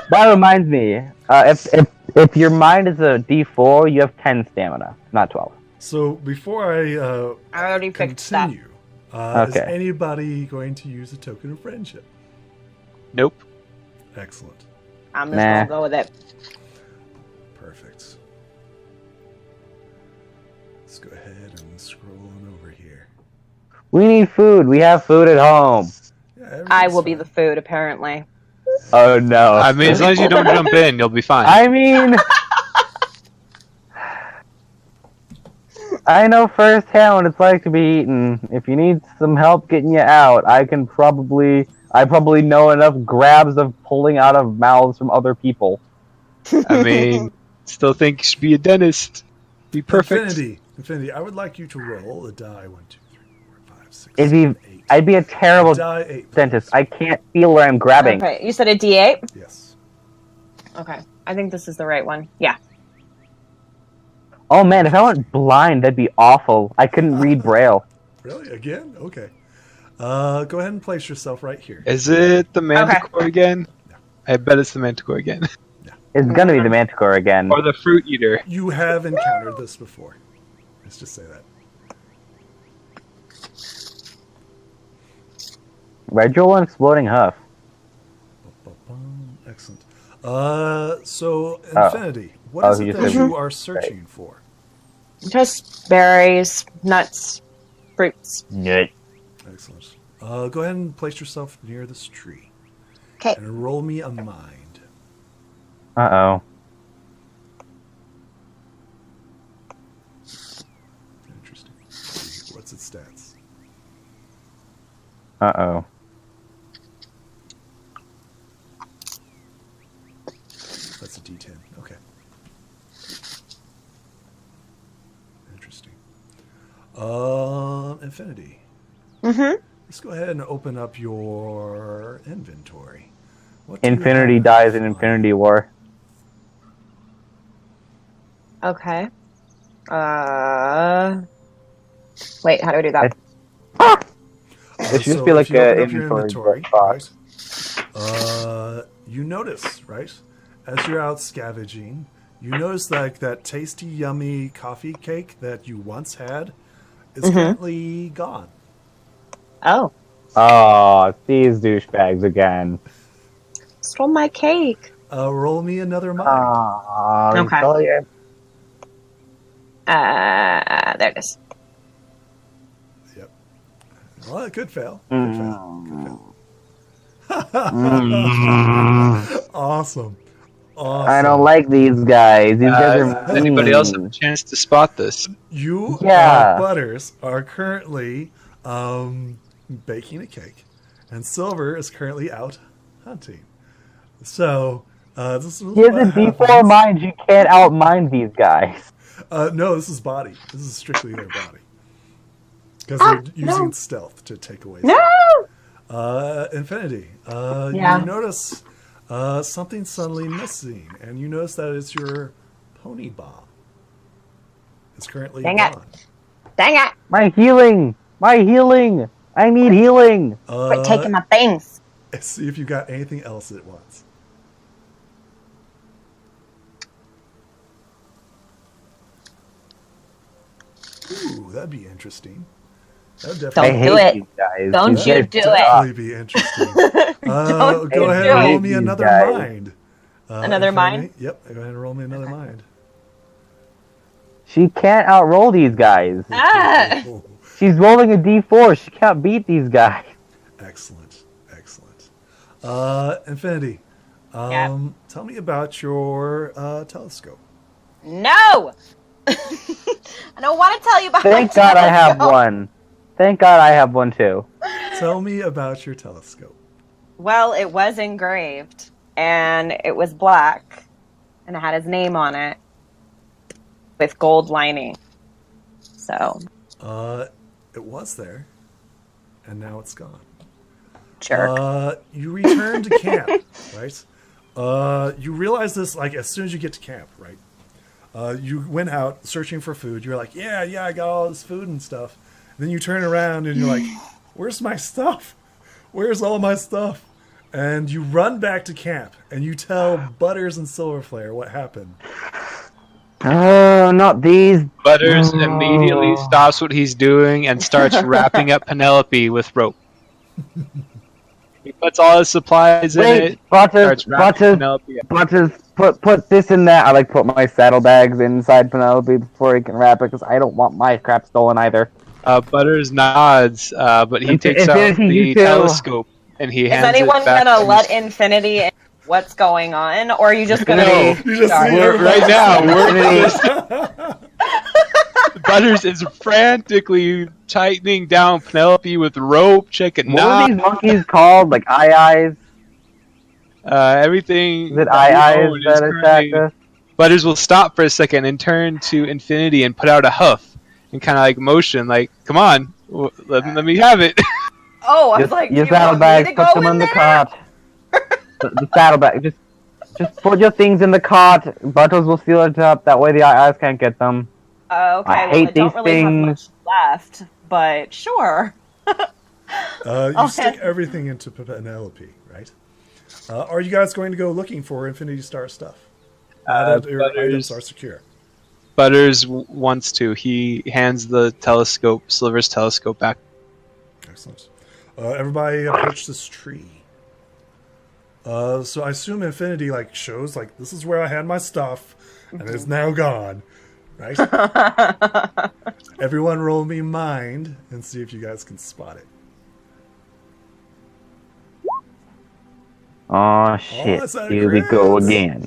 That reminds me, if your mind is a D4, you have 10 stamina, not 12. So before I already fixed that. continue, is Okay. anybody going to use a token of friendship? Nope. Excellent. I'm just Nah. gonna go with it. Perfect. Let's go ahead and scroll on over here. We need food. We have food at home. Yeah, I everything's will be fine. the food, apparently. Oh no. I mean, as long as you don't jump in, you'll be fine. I mean, I know firsthand what it's like to be eaten. If you need some help getting you out, I probably know enough grabs of pulling out of mouths from other people. I mean, still think you should be a dentist. Be perfect. Infinity, I would like you to roll a die. 1, 2, 3, 4, 5, 6, It'd 7, be, 8. I'd be a terrible Die 8. dentist. I can't feel where I'm grabbing. Okay, you said a D8? Yes. Okay, I think this is the right one. Yeah. Oh man, if I went blind, that'd be awful. I couldn't read Braille. Really? Again? Okay. Go ahead and place yourself right here. Is it the Manticore again? No. I bet it's the Manticore again. It's gonna be the Manticore again. Or the Fruit Eater. You have encountered this before. Let's just say that. Red Jewel and Exploding Huff. Excellent. So Infinity, what is he it just that said- you are searching for? Just berries, nuts, fruits. Nut. Excellent. Go ahead and place yourself near this tree. Okay. And roll me a mind. Uh-oh. Interesting. Let's see, what's its stats? Uh-oh. That's a D10. Okay. Interesting. Infinity. Mm-hmm. Let's go ahead and open up your inventory. What do you Infinity have dies in on? Infinity War. Okay. Wait, how do I do that? It should just So be like if you a open up your inventory box. right, you notice, right, as you're out scavenging, you notice like that tasty, yummy coffee cake that you once had is currently gone. Oh. Oh, these douchebags again. Stole my cake. Roll me another mind. Oh, Okay. There it is. Yep. Well, it could fail. Could fail. Awesome. I don't like these guys. These guys are Does anybody else have mean. a chance to spot this? You, Yeah. Butters, are currently baking a cake, and Silver is currently out hunting. So, this is He has a what D4 happens. mind. You can't outmind these guys. No, this is body. This is strictly their body. Because they're using stealth to take away. No! Infinity. Yeah. You notice something suddenly missing, and you notice that it's your pony bomb. It's currently Dang it. gone. Dang it! My healing. My healing. I need healing. Quit taking my things. Let's see if you got anything else at once. Ooh, that'd be interesting. That would Don't I definitely, do hate it. these guys. Don't These you guys do suck. it. definitely be interesting. Don't Go ahead do and roll it. me These another guys. mind. Another Infinity. mind? Yep, go ahead and roll me another mind. She can't outroll these guys. Ah! She's rolling a D4. She can't beat these guys. Excellent, excellent. Infinity, Yeah. tell me about your telescope. No! I don't want to tell you about Thank my God I have telescope. one. Thank God I have one too. Tell me about your telescope. Well, it was engraved, and it was black, and it had his name on it with gold lining. So. It was there, and now it's gone. Jerk. You return to camp, right? You realize this like as soon as you get to camp, right? You went out searching for food. You're like, yeah, I got all this food and stuff. And then you turn around and you're like, where's my stuff? Where's all my stuff? And you run back to camp and you tell Butters and Silverflare what happened. Oh, not these. Butters immediately stops what he's doing and starts wrapping up Penelope with rope. He puts all his supplies in it. Butters, put this in there. I like put my saddlebags inside Penelope before he can wrap it because I don't want my crap stolen either. Butters nods, but he takes out the telescope and he hands it back. Is anyone gonna let Infinity in what's going on, or are you just gonna? No, you just right now. Butters is frantically tightening down Penelope with rope. Checking. What are these monkeys called? Like eyes? Everything. Is it eyes that attack us? Butters will stop for a second and turn to Infinity and put out a huff and kind of like motion, like, "Come on, let me have it." Oh, I was like, your saddlebags, put them in the cart. The saddlebag, just put your things in the cart. Butters will seal it up. That way the eyes can't get them. Okay, I hate don't these really things. have much left, but sure. You stick everything into Penelope, right? Are you guys going to go looking for Infinity Star stuff? Now that your items are secure. Butters wants to. He hands the telescope, Sliver's telescope, back. Excellent. Everybody approach this tree. So I assume Infinity shows this is where I had my stuff, and it's now gone, right? Everyone, roll me mind and see if you guys can spot it. Oh shit! Here we go again.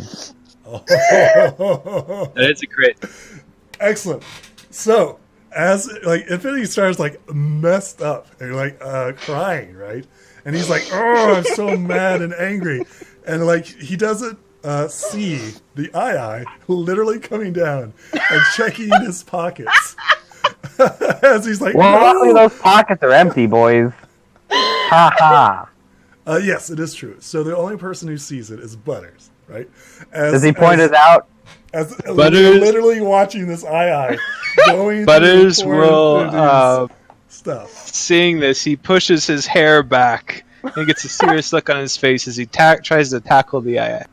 That is a crit. Excellent. So as Infinity starts messed up and you're crying, right? And he's like, "Oh, I'm so mad and angry," and he doesn't see the eye literally coming down and checking in his pockets as he's like, "Well, no! luckily those pockets are empty, boys." Ha ha. Yes, it is true. So the only person who sees it is Butters, right? Does he point it out? As Butters, literally watching this eye going Butters will stuff. Seeing this, he pushes his hair back and gets a serious look on his face as he tries to tackle the eye.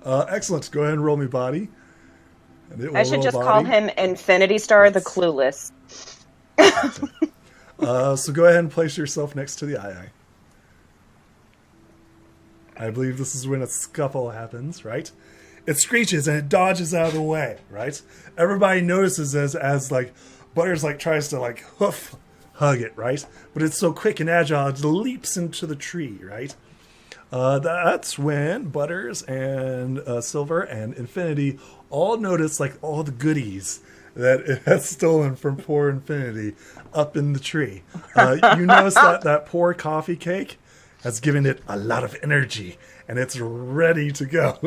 Excellent. Go ahead and roll me body. I should just call him Infinity Star the Clueless. So go ahead and place yourself next to the eye. I believe this is when a scuffle happens, right? It screeches and it dodges out of the way, right? Everybody notices as Butters tries to hug it, right? But it's so quick and agile, it leaps into the tree, right? That's when Butters and Silver and Infinity all notice all the goodies that it has stolen from poor Infinity up in the tree. You notice that poor coffee cake has given it a lot of energy, and it's ready to go.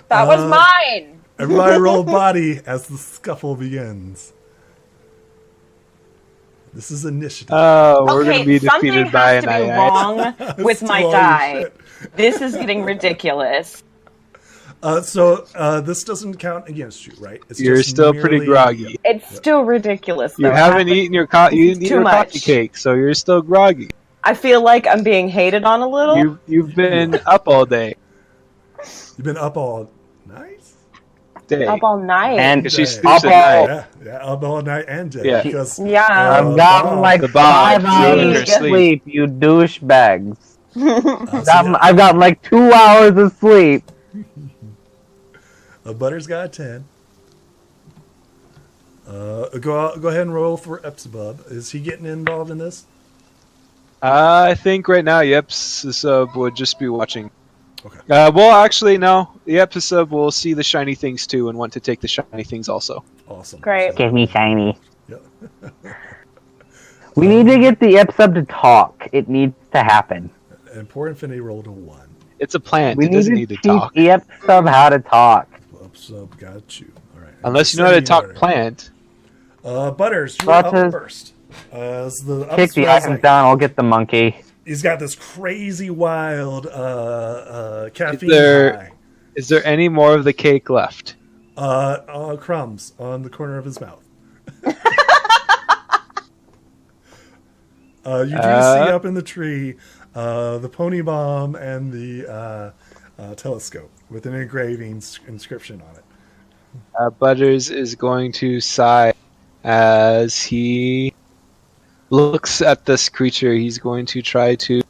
That was mine! Everybody roll body as the scuffle begins. This is initiative. Oh, we're going to be defeated by an eye. Something has to be wrong with my die. This is getting ridiculous. So this doesn't count against you, right? You're just still pretty groggy. It's still ridiculous, though. You haven't eaten your coffee cake, so you're still groggy. I feel like I'm being hated on a little. You've been up all day. You've been up all night? Day. Up all night. And she's up all Yeah, up all night and day. Yeah. Because, I've gotten 5 hours of sleep, you douchebags. I've gotten 2 hours of sleep. Butters got a 10. Go ahead and roll for Epsibub. Is he getting involved in this? I think right now, Sub would just be watching. Okay. Well, actually, no. The Sub will see the shiny things too and want to take the shiny things also. Awesome. Great. Give me shiny. Yeah. We need to get the Ipsub to talk. It needs to happen. And poor Infinity rolled a 1. It's a plant. We It doesn't need to talk. teach Ipsub how to talk. Sub got you. All right. Unless you know how to talk plant. Butters, you're up Butters. first. As the Kick the upstairs, items down. I'll get the monkey. he's got this crazy wild caffeine there- high. Is there any more of the cake left? Crumbs on the corner of his mouth. You do see up in the tree the pony bomb and the telescope with an engraving inscription on it. Butters is going to sigh as he looks at this creature. He's going to try to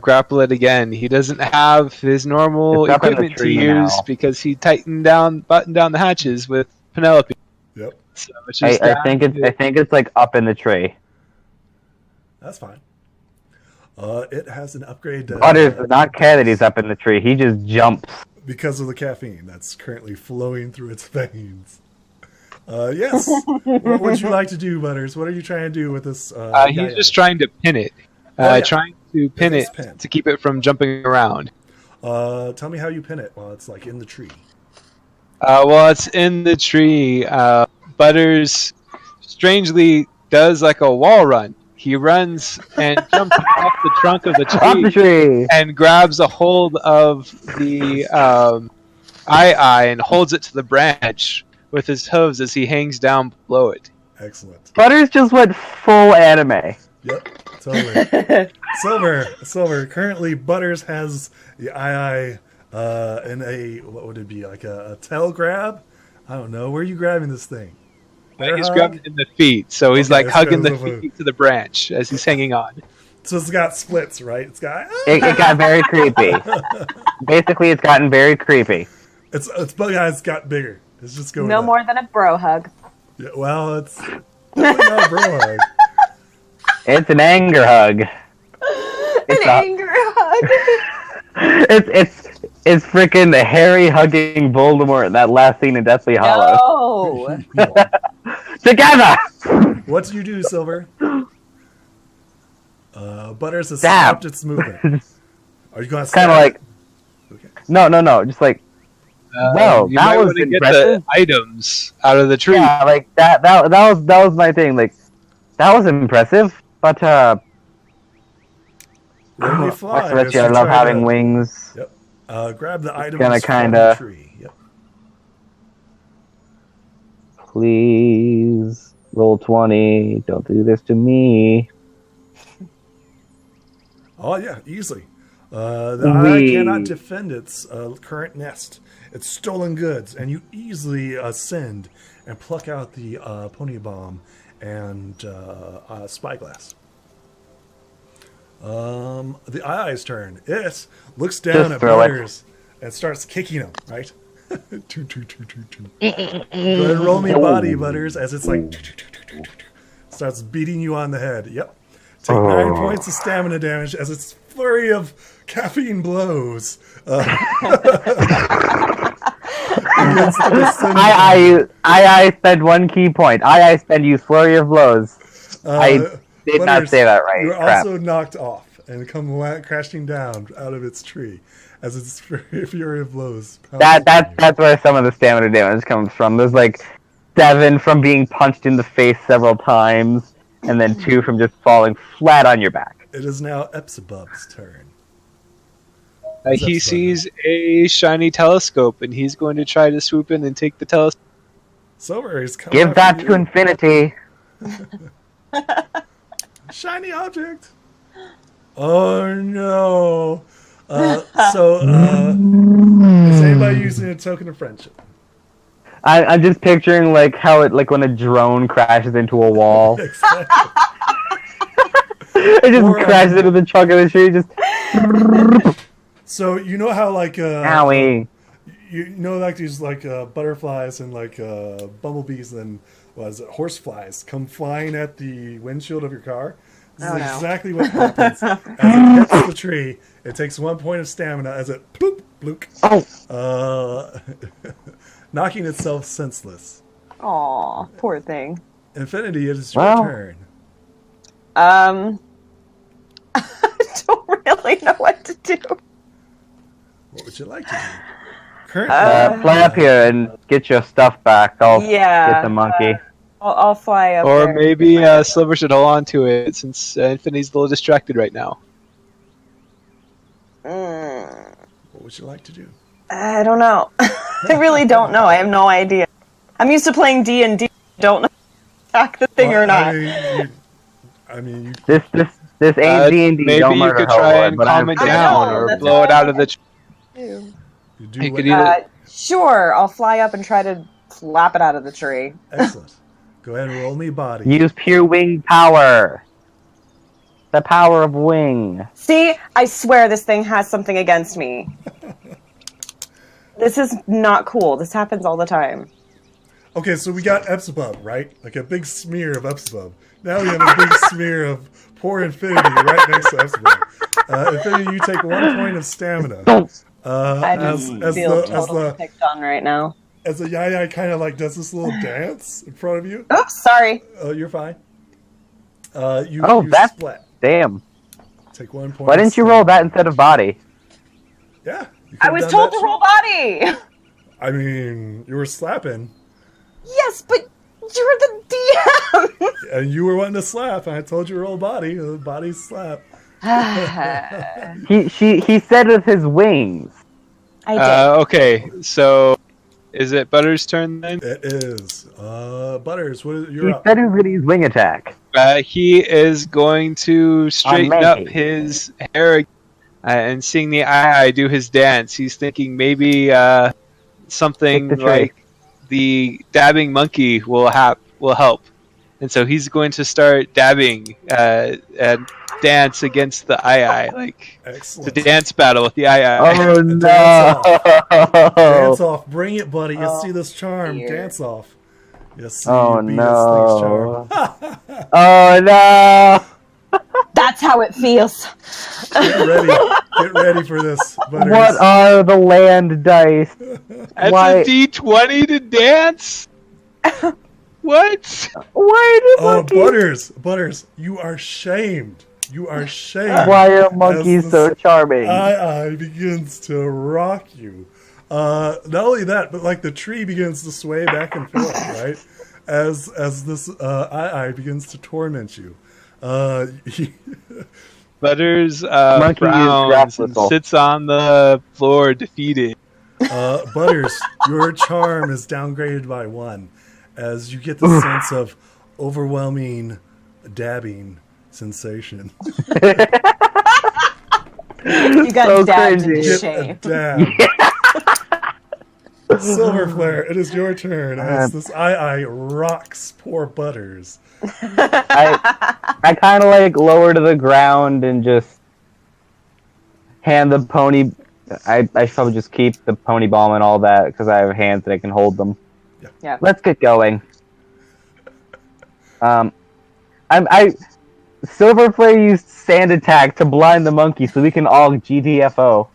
grapple it again. He doesn't have his normal It's up in the equipment to tree use now. because he buttoned down the hatches with Penelope. Yep, So it's just I think it's like up in the tree. that's fine. It has an upgrade Butters does not care that he's up in the tree. He just jumps. because of the caffeine that's currently flowing through its veins. Yes. What would you like to do, Butters? What are you trying to do with this? He's just trying to pin it. Oh, yeah. Trying to pin It's it pinned. to keep it from jumping around. Tell me how you pin it while it's like in the tree. Well, it's in the tree. Butters strangely does like a wall run. He runs and jumps off the trunk of the Off the tree tree. and grabs a hold of the eye and holds it to the branch with his hooves as he hangs down below it. Excellent. Butters just went full anime. Yep, totally. Silver. Currently, Butters has the eye in a, what would it be, like a tail grab? I don't know. Where are you grabbing this thing? Bear He's hug? grabbing in the feet, so he's Okay, like let's hugging go the with feet to the branch as he's hanging on. So it's got splits, right? It's got. It got very creepy. Basically, it's gotten very creepy. Its bug eyes got bigger. It's just going. No up. more than a bro hug. Yeah, well, it's definitely not a bro hug. It's an anger hug. An anger hug. It's freaking the Harry hugging Voldemort in that last scene in Deathly Hollow. No. Together! What do you do, Silver? Butters has Stab. stopped its movement. Are you going to Kind of like, Okay. no, just like, Well, you that might was want to get impressive. the items out of the tree. yeah, like that was my thing. Like, that was impressive, but When we fly, Equestria, I it's love try having to- wings. Yep. Grab the items gonna from kinda- the tree. Yep. Please roll 20. Don't do this to me. Oh yeah, easily. The eye Wee. cannot defend its current nest. It's stolen goods, and you easily ascend and pluck out the pony bomb and spyglass. The eye's turn. It looks down Just at throw it. Butters and starts kicking him. Right. Toot, toot, toot, toot, toot. Go ahead and roll me body, Butters, as it's like starts beating you on the head. Yep. Take 9 points of stamina damage as its flurry of caffeine blows. Against the descendant. I spend one key point. I spend use flurry of blows. I did not Butters, say that right. You're Crap. also knocked off and come crashing down out of its tree as its fury of blows. That's where some of the stamina damage comes from. There's like 7 from being punched in the face several times, and then 2 from just falling flat on your back. It is now Epsibub's turn. He sees a shiny telescope, and he's going to try to swoop in and take the telescope. Silver is coming Give that after to you. infinity. Shiny object. Oh no. Is anybody using a token of friendship? I'm just picturing like how it like when a drone crashes into a wall. Exactly. It just Or, crashes into the trunk of the tree. Just So you know how like owie. you know like these like butterflies and like bumblebees and what is it, horseflies come flying at the windshield of your car. This Oh, is no. exactly what happens as it hits the tree. It takes 1 point of stamina as it bloop bloop, knocking itself senseless. Aw, poor thing. Infinity, it is your Well. turn. I don't really know what to do. What would you like to do? Currently, Fly up here and get your stuff back. I'll get the monkey. I'll fly up Or there. maybe Sliver should hold on to it since Infinity's a little distracted right now. what would you like to do? I don't know. I really don't know. I have no idea. I'm used to playing D&D. Don't know if to attack the thing or not. I mean, you, This ain't D&D. Maybe Don't you murder could try Hellwood, and but calm it I down know, or that's blow it all out of the... you do You what could you- either... Sure, I'll fly up and try to slap it out of the tree. Excellent. Go ahead and roll me body. use pure wing power. The power of wing. See, I swear this thing has something against me. This is not cool. This happens all the time. Okay, so we got Epsibub, right? Like a big smear of Epsibub. Now we have a big smear of poor Infinity right next to Epsibub. Infinity, you take 1 point of stamina. I As feel the totally picked on right now. as the Yai kind of like does this little dance in front of you. Oops, sorry. You're fine. You That's split. damn. Take 1 point. Why didn't you roll that instead of body? Yeah. you I could've was done told that to roll body. I mean, you were slapping, Yes, but you're the DM. and you were wanting to slap, and I told you to roll body. Body slap. He said with his wings. I did. Okay, so is it Butter's turn then? It is. Butters, you're He up. said he was gonna use wing attack. He is going to straighten up Maggie. his hair and seeing the eye do his dance. He's thinking maybe something Pick the tree. like the dabbing monkey will help, and so he's going to start dabbing and dance against the eye, like the Excellent. dance battle with the eye. Oh Dance no! off. Bring it, buddy. You Oh, see this charm. dear. Dance off. You see Oh you beat this thing's charm. no! Oh no! That's how it feels. Get ready. Get ready for this, Butters. What are the land dice? That's Why- a D20 to dance. What? Why did Oh, monkeys? Butters, you are shamed. You are shamed. Why are monkeys As so this charming? Eye begins to rock you. Not only that, but like the tree begins to sway back and forth, right? As this eye begins to torment you. Butters Monkey is frowns and graphical. sits on the floor defeated. Butters, your charm is downgraded by 1 as you get the sense of overwhelming dabbing sensation. You got So dabbed crazy. into Get a shame. dab. Silver Flare, it is your turn as this eye rocks poor Butters. I kind of like lower to the ground and just hand the pony. I should probably just keep the pony balm and all that because I have hands that I can hold them. Yeah. Let's get going. I Silver Flare used sand attack to blind the monkey so we can all GTFO.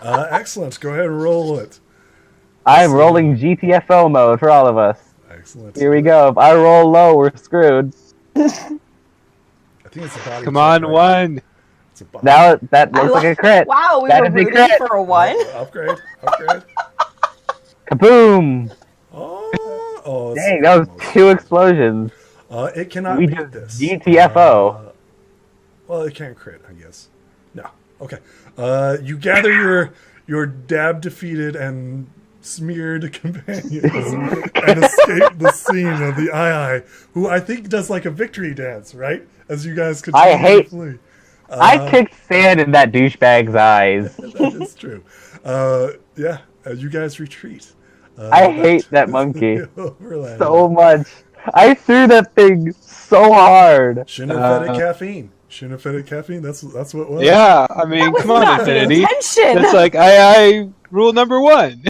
Excellent. Go ahead and roll it. I'm rolling GTFO mode for all of us. Excellent. Here we go. If I roll low, we're screwed. I think it's a body. Come check, on, right? one. It's a body. Now that looks like a crit. Wow, we That were is a rooting crit. for a 1. Upgrade. Upgrade. Kaboom! Oh, it's Dang, that was almost. 2 explosions. It cannot We beat just this. GTFO. Well, it can't crit, I guess. No. Okay. You gather your dab defeated and smeared companions and escape the scene of the eye, who I think does like a victory dance, right? As you guys continue to flee. I kicked sand in that douchebag's eyes. That is true. Yeah, you guys retreat. I hate that monkey Overland. so much. I threw that thing so hard. Shouldn't have fed it caffeine. Shouldn't have fed it caffeine. That's what it was. Yeah, I mean, was come on, not the Infinity. intention. It's like I rule number 1.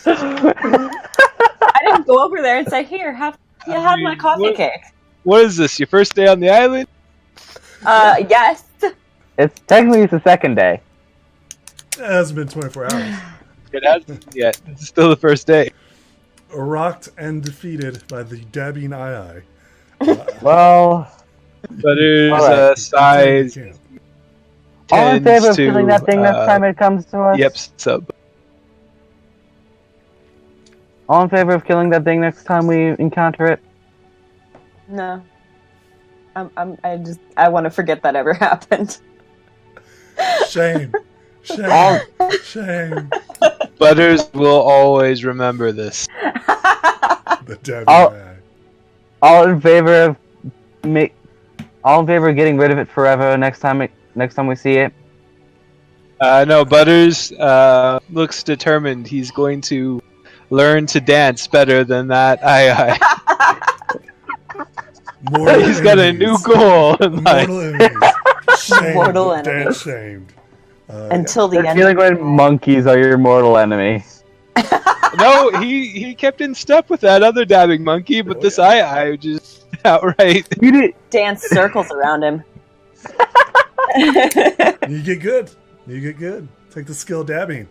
I didn't go over there and say, "Here, have my mean, coffee what- cake." What is this? Your first day on the island? Yes. It's technically the second day. It hasn't been 24 hours. It hasn't yet. It's still the first day. Rocked and defeated by the dabbing eye. Well, Butters Alright. size All in favor of tends killing that thing next time it comes to us? Yep, sub. All in favor of killing that thing next time we encounter it? No. I want to forget that ever happened. Shame. Shame. Shame. Butters will always remember this. The Debbie I'll- bag. All in favor of getting rid of it forever next time we see it? No, Butters looks determined. He's going to learn to dance better than that. Mortal He's got a new enemies. goal in life. Mortal enemies. Shamed. Mortal Dead enemies. shamed. Until the That end. feeling when monkeys are your mortal enemy. No, he kept in step with that other dabbing monkey, but this I just outright. You did. Dance circles around him. You get good. You get good. Take the skill dabbing.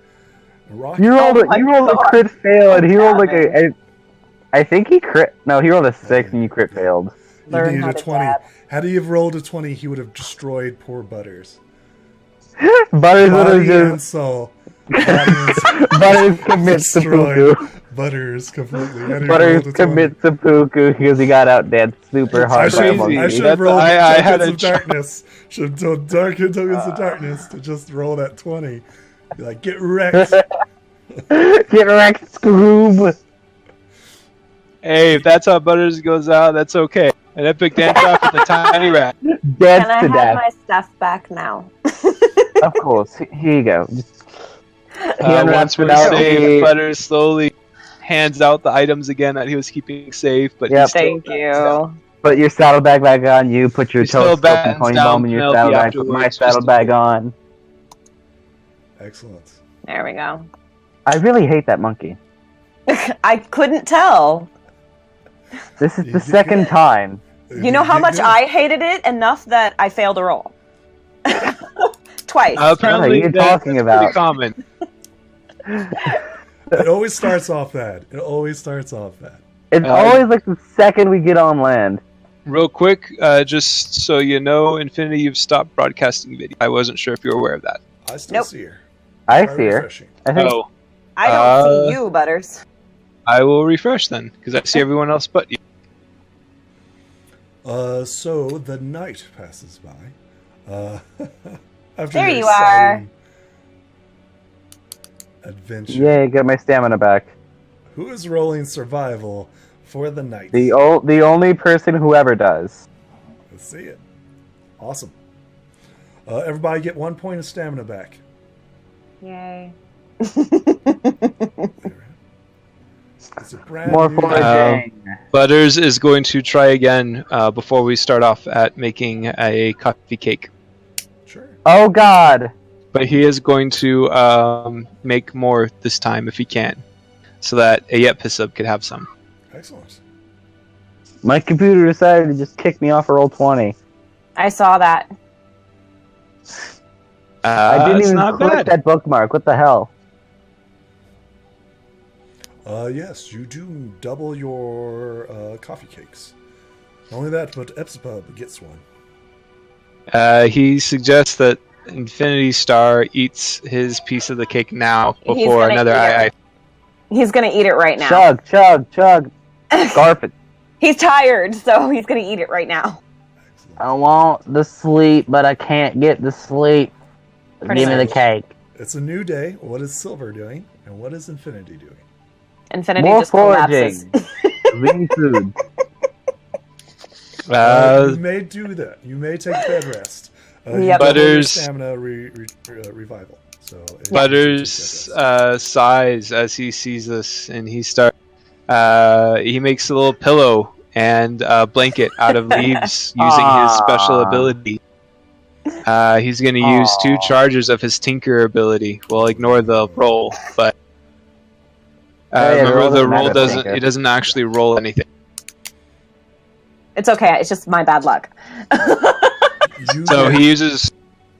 Rock. You rolled my a God. crit fail, and he rolled like Dabbing. I think he crit. No, he rolled a 6, and you crit failed. You Learn needed how a to 20. dab. Had he have rolled a 20, he would have destroyed poor Butters. Butters would Body have and just soul. Body and soul. Butters commits seppuku. Destroyed. Butters completely. Had he Butters rolled a 20. commits seppuku because he got outdanced super I hard by a should monkey. have That's- rolled I had tokens a of darkness. Should have told tokens of darkness to just roll that 20. Be like, get wrecked. Get wrecked, Scoob. Hey, if that's how Butters goes out, that's okay. An epic dance off with the tiny rat. Dance Can I to have death. my stuff back now? Of course. Here you go. Once we're without safe, the- Butters slowly hands out the items again that he was keeping safe, but Yep. he's still Thank you. Put your saddlebag back on. You put your He still telescope and bends coin down bomb in your Penelope saddlebag. Put my afterwards, just to- saddlebag on. Excellent. There we go. I really hate that monkey. I couldn't tell. This is You the get second good. time. You know how much I hated it enough that I failed a roll. Twice. apparently What are you that's talking about? pretty common. It always starts off bad. It always starts off bad. It's always like the second we get on land. Real quick, just so you know, Infinity, you've stopped broadcasting video. I wasn't sure if you were aware of that. I still Nope. see her. I Try see her. refreshing. I think Oh, I don't see you, Butters. I will refresh then, because I see everyone else but you. So the night passes by. After There your you are. exciting Adventure. Yay, get my stamina back. Who is rolling survival for the night? The only person who ever does. Let's see it. Awesome. Everybody get 1 point of stamina back. Yay. It's a brand More new foraging. Butters is going to try again before we start off at making a coffee cake. Sure. Oh God. But he is going to make more this time if he can, so that a Yetpisub could have some. Excellent. My computer decided to just kick me off a roll 20. I saw that. I didn't it's even not click bad. that bookmark. What the hell? Yes, you do double your coffee cakes. Not only that, but Epsipub gets one. He suggests that Infinity Star eats his piece of the cake now He's before gonna another eat it. He's gonna eat it right now. Chug, chug, chug. Scarf it. He's tired, so he's gonna eat it right now. Excellent. I want the sleep, but I can't get the sleep. Pretty Give me the much. cake. It's a new day. What is Silver doing? And what is Infinity doing? Infinity More just collapses. foraging. Lean food. You may do that. You may take bed rest. You Yep. double your Butters- stamina revival. So Butters sighs as he sees this, and he he makes a little pillow and a blanket out of leaves using his special Aw. ability. He's going to use 2 Aw. charges of his Tinker ability. We'll ignore the roll, but Yeah, the remember roll the doesn't roll matter, doesn't. Tinker. It doesn't actually roll anything. It's okay. It's just my bad luck. You So get- he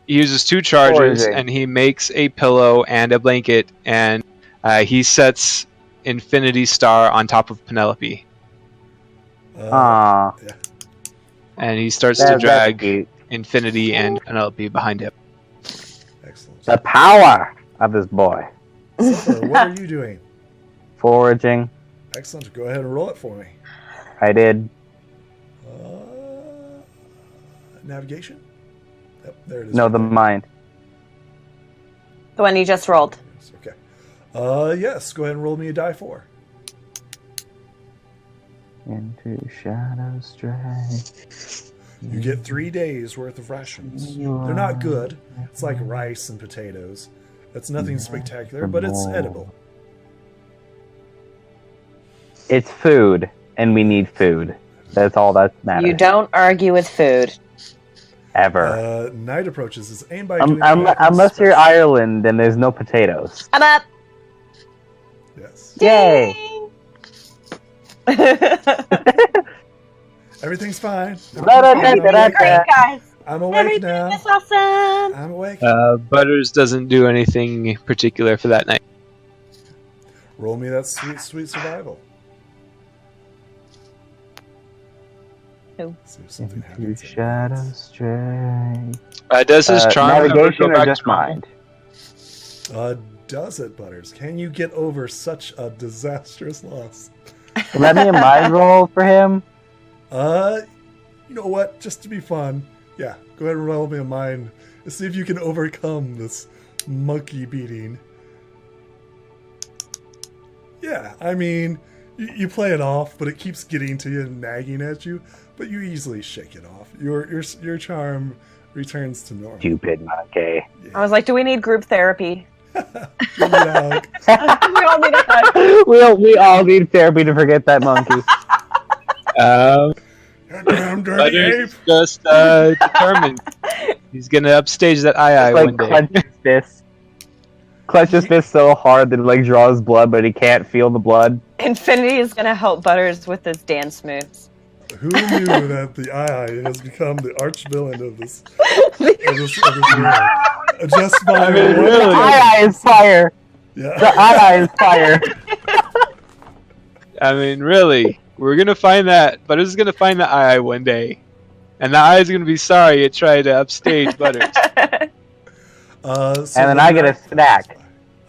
uses 2 charges, Foraging. and he makes a pillow and a blanket, and he sets Infinity Star on top of Penelope. uh, Aww. and he starts to That's drag cute. Infinity and Penelope behind him. Excellent. The power of this boy. Silver, what are you doing? Foraging. Excellent. Go ahead and roll it for me. I did. Navigation? Yep, there it is. No, the mind. The one you just rolled. Okay. Yes, go ahead and roll me a die 4. Into shadow stray. You get 3 days worth of rations. They're not good. It's like rice and potatoes. It's nothing spectacular, but it's edible. It's food, and we need food. That's all that matters. You don't argue with food. Ever. Night approaches. Is anybody doing Unless you're Ireland, then there's no potatoes. I'm up. Yes. Yay! Everything's fine. Great, guys. I'm awake Everything now. is awesome. I'm awake. Butters doesn't do anything particular for that night. Roll me that sweet, sweet survival. Who? See if something Into happens. shadow stray. Does his charm ever Navigation go or back just to normal? mind? Does it, Butters? Can you get over such a disastrous loss? Let me a mind roll for him. You know what? Just to be fun, yeah, go ahead and roll me a mind to see if you can overcome this monkey beating. Yeah, I mean, you play it off, but it keeps getting to you and nagging at you, but you easily shake it off. Your charm returns to normal. Stupid monkey. I was like, do we need group therapy? Give me a hug. We all need a hug. We all need therapy to forget that monkey. Damn dirty ape. Butters just determined. He's gonna upstage that eye Like one day. clench his fist. Clench his fist so hard that it like draws blood, but he can't feel the blood. Infinity is gonna help Butters with his dance moves. Who knew that the Eye has become the arch villain of this world? Just by The really? eye is fire. Yeah. The eye is fire. I mean, really, we're gonna find that. Butters is gonna find the eye one day, and the eye is gonna be sorry it tried to upstage Butters. So And then the I get a night snack. goes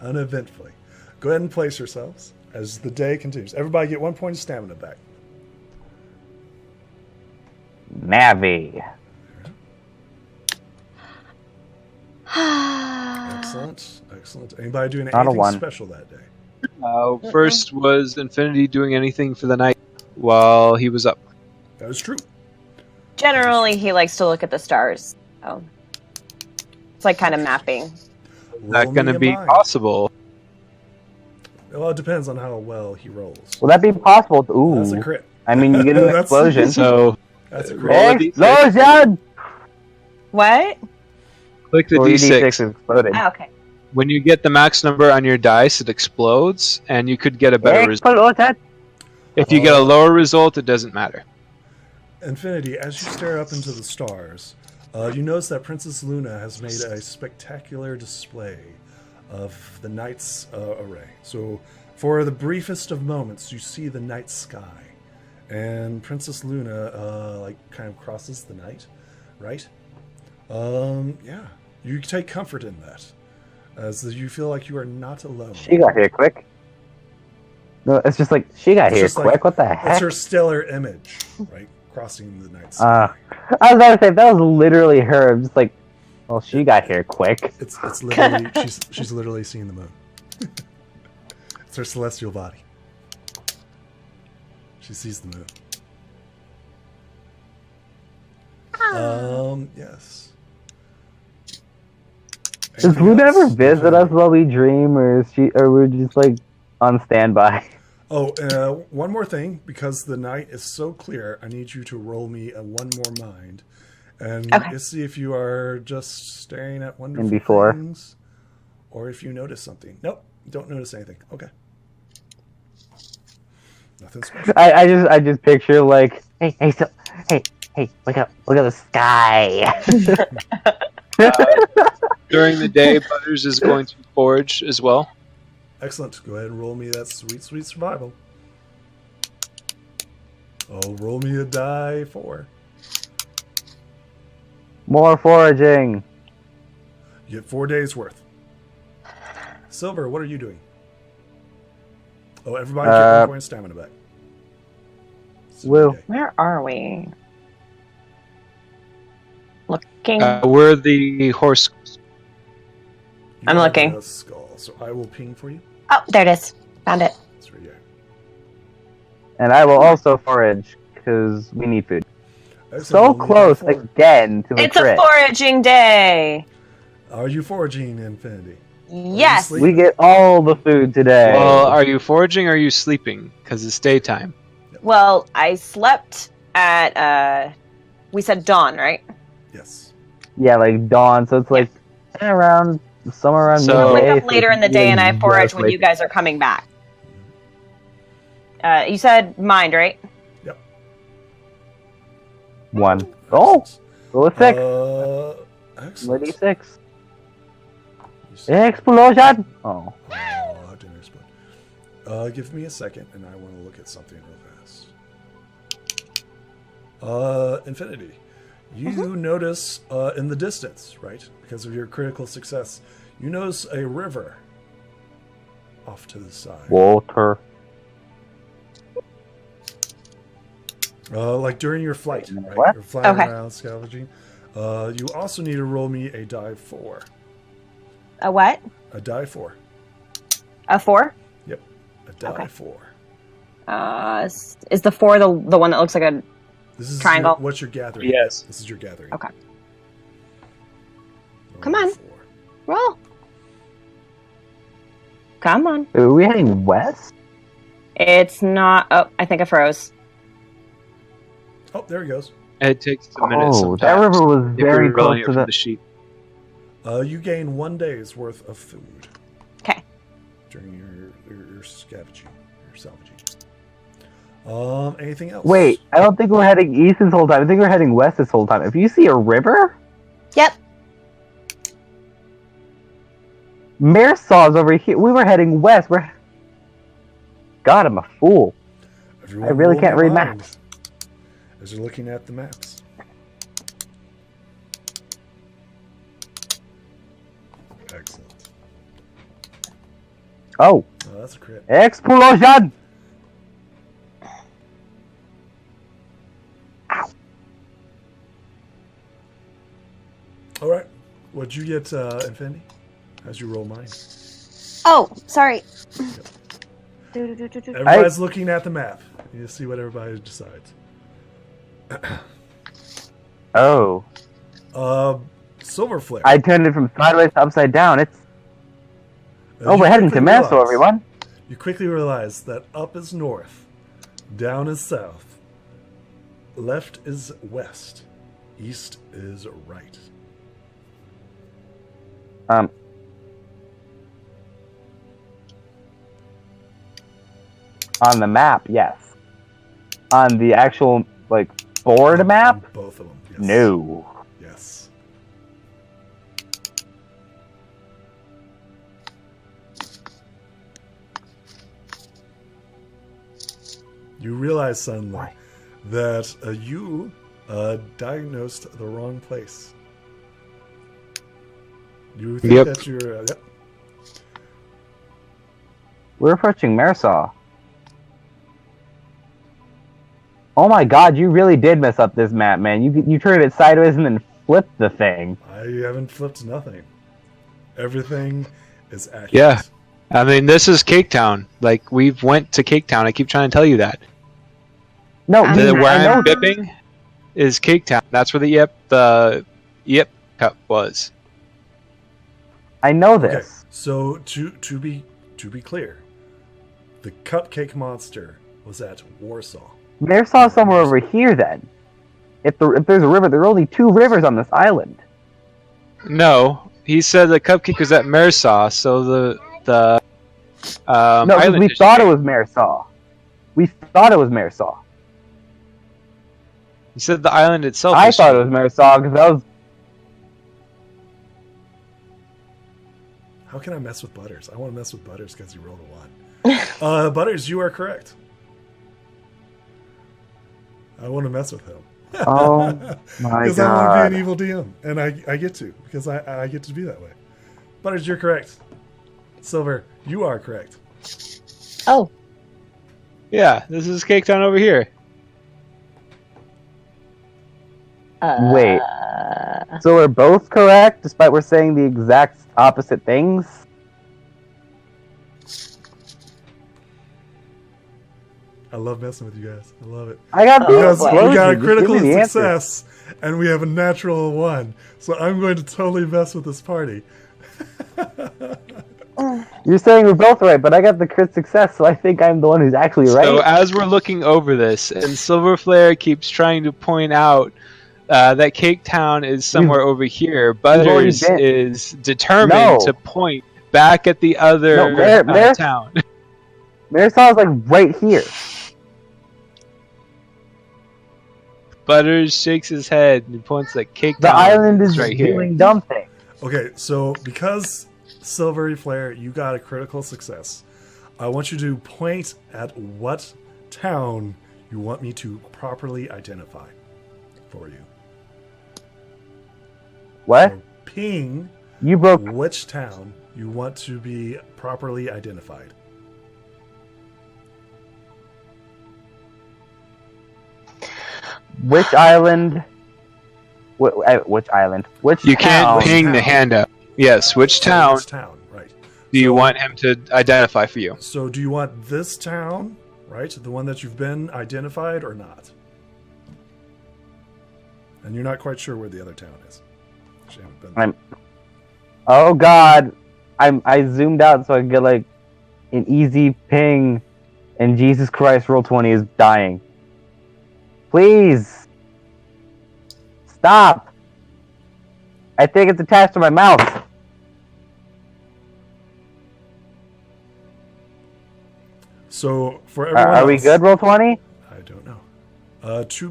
by uneventfully. Go ahead and place yourselves as the day continues. Everybody get 1 point of stamina back. Navi. Excellent, excellent. Anybody doing Not a anything one. special that day? First was Infinity doing anything for the night while he was up. That is true. Generally, he likes to look at the stars. So it's like kind of mapping. Not Roll gonna me a be mind. possible. Well, it depends on how well he rolls. Will that be possible? Ooh. That's a crit. I mean, you get an That's- explosion. So That's a crit. roll a d6. Explosion! What? Click the 3d6 d6. exploded. Oh, okay. When you get the max number on your dice, it explodes, and you could get a better result. Exploded. If you get a lower result, it doesn't matter. Infinity, as you stare up into the stars, you notice that Princess Luna has made a spectacular display of the night's array. So, for the briefest of moments, you see the night sky, and Princess Luna, kind of crosses the night, right? Yeah, you take comfort in that, as you feel like you are not alone. She got here quick. No, it's just like, she got It's here just quick. like- What the That's heck? her stellar image, right? Crossing the night sky. I was about to say, if that was literally her, I'm just like, well, she got here quick. It's literally she's literally seeing the moon. It's her celestial body. She sees the moon. Yes. Does Anything Luna ever else? visit us while we dream, or we're just like on standby? Oh, one more thing, because the night is so clear, I need you to roll me a one more mind, and Okay. see if you are just staring at wonderful before. things, or if you notice something. Nope, you don't notice anything. Okay. Nothing special. I just picture like, hey, look at the sky. During the day, Butters is going to forage as well. Excellent. Go ahead and roll me that sweet, sweet survival. Oh, roll me a die 4. More foraging. You get 4 days worth. Silver, what are you doing? Oh, everybody get 1 point stamina back. Woo. Okay. Where are we? Looking. We're the horse. You I'm have looking. a skull, so I will ping for you. Oh, there it is. Found it. It's right here. And I will also forage, because we need food. Excellent. So Only close about 4. again to a It's a crit. foraging day. Are you foraging, Infinity? Yes. sleep? We get all the food today. Well, are you foraging or are you sleeping? Because it's daytime. Well, I slept at we said dawn, right? Yes. Yeah, like dawn, so it's like around somewhere around So- I wake midday, up later in the day and I forage when you guys are coming back. You said mind, right? One. Oh, go with 6. Excellent. Lady 6. You see- Explosion! Oh. Oh, dinner spoon. Give me a second, and I want to look at something real fast. Infinity. You notice in the distance, right? Because of your critical success, you notice a river off to the side. Water. Like during your flight, right? What? You're flying Okay. around scavenging. You also need to roll me a die 4. A what? A die 4. A 4? Yep. A die Okay. 4. Is the 4 the one that looks like a This is Triangle. what you're gathering. Yes. This is your gathering. Okay. Come on. 4. roll? Come on. Are we heading west? It's not. Oh, I think I froze. Oh, there he goes. It takes a minute. Oh, sometimes that river was if you're very rolling close it to from the... the sheet. You gain 1 day's worth of food. Okay. During your scavenging, your salvaging. Anything else? Wait, I don't think we're heading east this whole time. I think we're heading west this whole time. If you see a river, Yep. Maresaw's over here. We were heading west. God, I'm a fool. Everyone I really roll can't your read mind maps. As you're looking at the maps. Excellent. Oh, Oh, that's a crit. explosion! All right. What'd you get, Infinity? How'd you roll mine? Oh, sorry. Everybody's looking at the map. You see what everybody decides. Oh, Silver Flare. I turned it from sideways to upside down. It's As you we're heading to quickly Maresaw, realize- everyone. You quickly realize that up is north, down is south, left is west, east is right. On the map, yes. On the actual board map, Both of them. Yes. no. Yes. You realize suddenly that you diagnosed the wrong place. You think Yep. that you're. Yep. We're approaching Maresaw. Oh my god, you really did mess up this map, man. You turned it sideways and then flipped the thing. I haven't flipped nothing. Everything is accurate. Yeah. I mean, this is Cake Town. Like, we've went to Cake Town. I keep trying to tell you that. No, I The, know. where I know. I'm bipping is Cake Town. That's where the Yip Cup was. I know Okay, this. so to be clear, the cupcake monster was at Warsaw. Maresaw's somewhere over here then. If there's a river, there are only 2 rivers on this island. No, he said the cupcake was at Maresaw, so the No, 'cause island we is thought it here. was Maresaw. We thought it was Maresaw. He said the island itself. I is thought it here. was Maresaw because that was. How can I mess with Butters? I want to mess with Butters because he rolled a 1. Butters, you are correct. I want to mess with him. Oh my Because I want to god. be an evil DM, and I get to, because I get to be that way. Butters, you're correct. Silver, you are correct. Oh, Yeah, this is Cake Town over here. Wait. So we're both correct, despite we're saying the exact opposite things? I love messing with you guys. I love it. I got Because boy. we got a Just give critical me the answer. success, and we have a natural 1. So I'm going to totally mess with this party. You're saying we're both right, but I got the crit success, so I think I'm the one who's actually right. So as we're looking over this, and Silverflare keeps trying to point out that Cake Town is somewhere over here, already Butters been. is determined No. to point back at the other No, there- town. Marisol is like right here. Butters shakes his head and points at Cake The Town. island is right here. doing dumb things. Okay, so because Silvery Flare, you got a critical success, I want you to point at what town you want me to properly identify for you. What? So ping You broke. which town you want to be properly identified. Which island? Which island? Which You can't town? ping the handout. Yes, which town Which town, right. do you want him to identify for you? So do you want this town, right? The one that you've been identified or not? And you're not quite sure where the other town is. Actually, I haven't been there. Oh god, I zoomed out so I could get like an easy ping, and Jesus Christ, Roll20 is dying. Please stop. I think it's attached to my mouth. So for everyone Are we else- good, Roll20? I don't know. To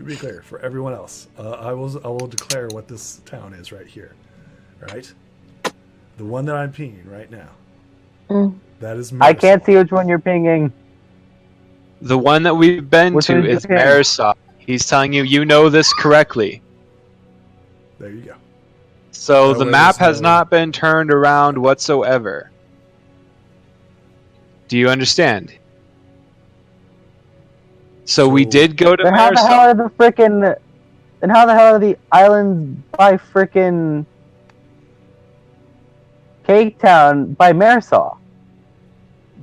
be clear, for everyone else, I will declare what this town is right here, right? The one that I'm pinging right now. That is. I can't see which one you're pinging. The one that we've been Which to one is is okay? Marisol. He's telling you you know this correctly. There you go. So That the way map there's has no- not been turned around whatsoever. Do you understand? So we So- did go to Then how the hell Marisol. are the frickin'? Then how the hell are the islands by frickin' Cake Town by Marisol?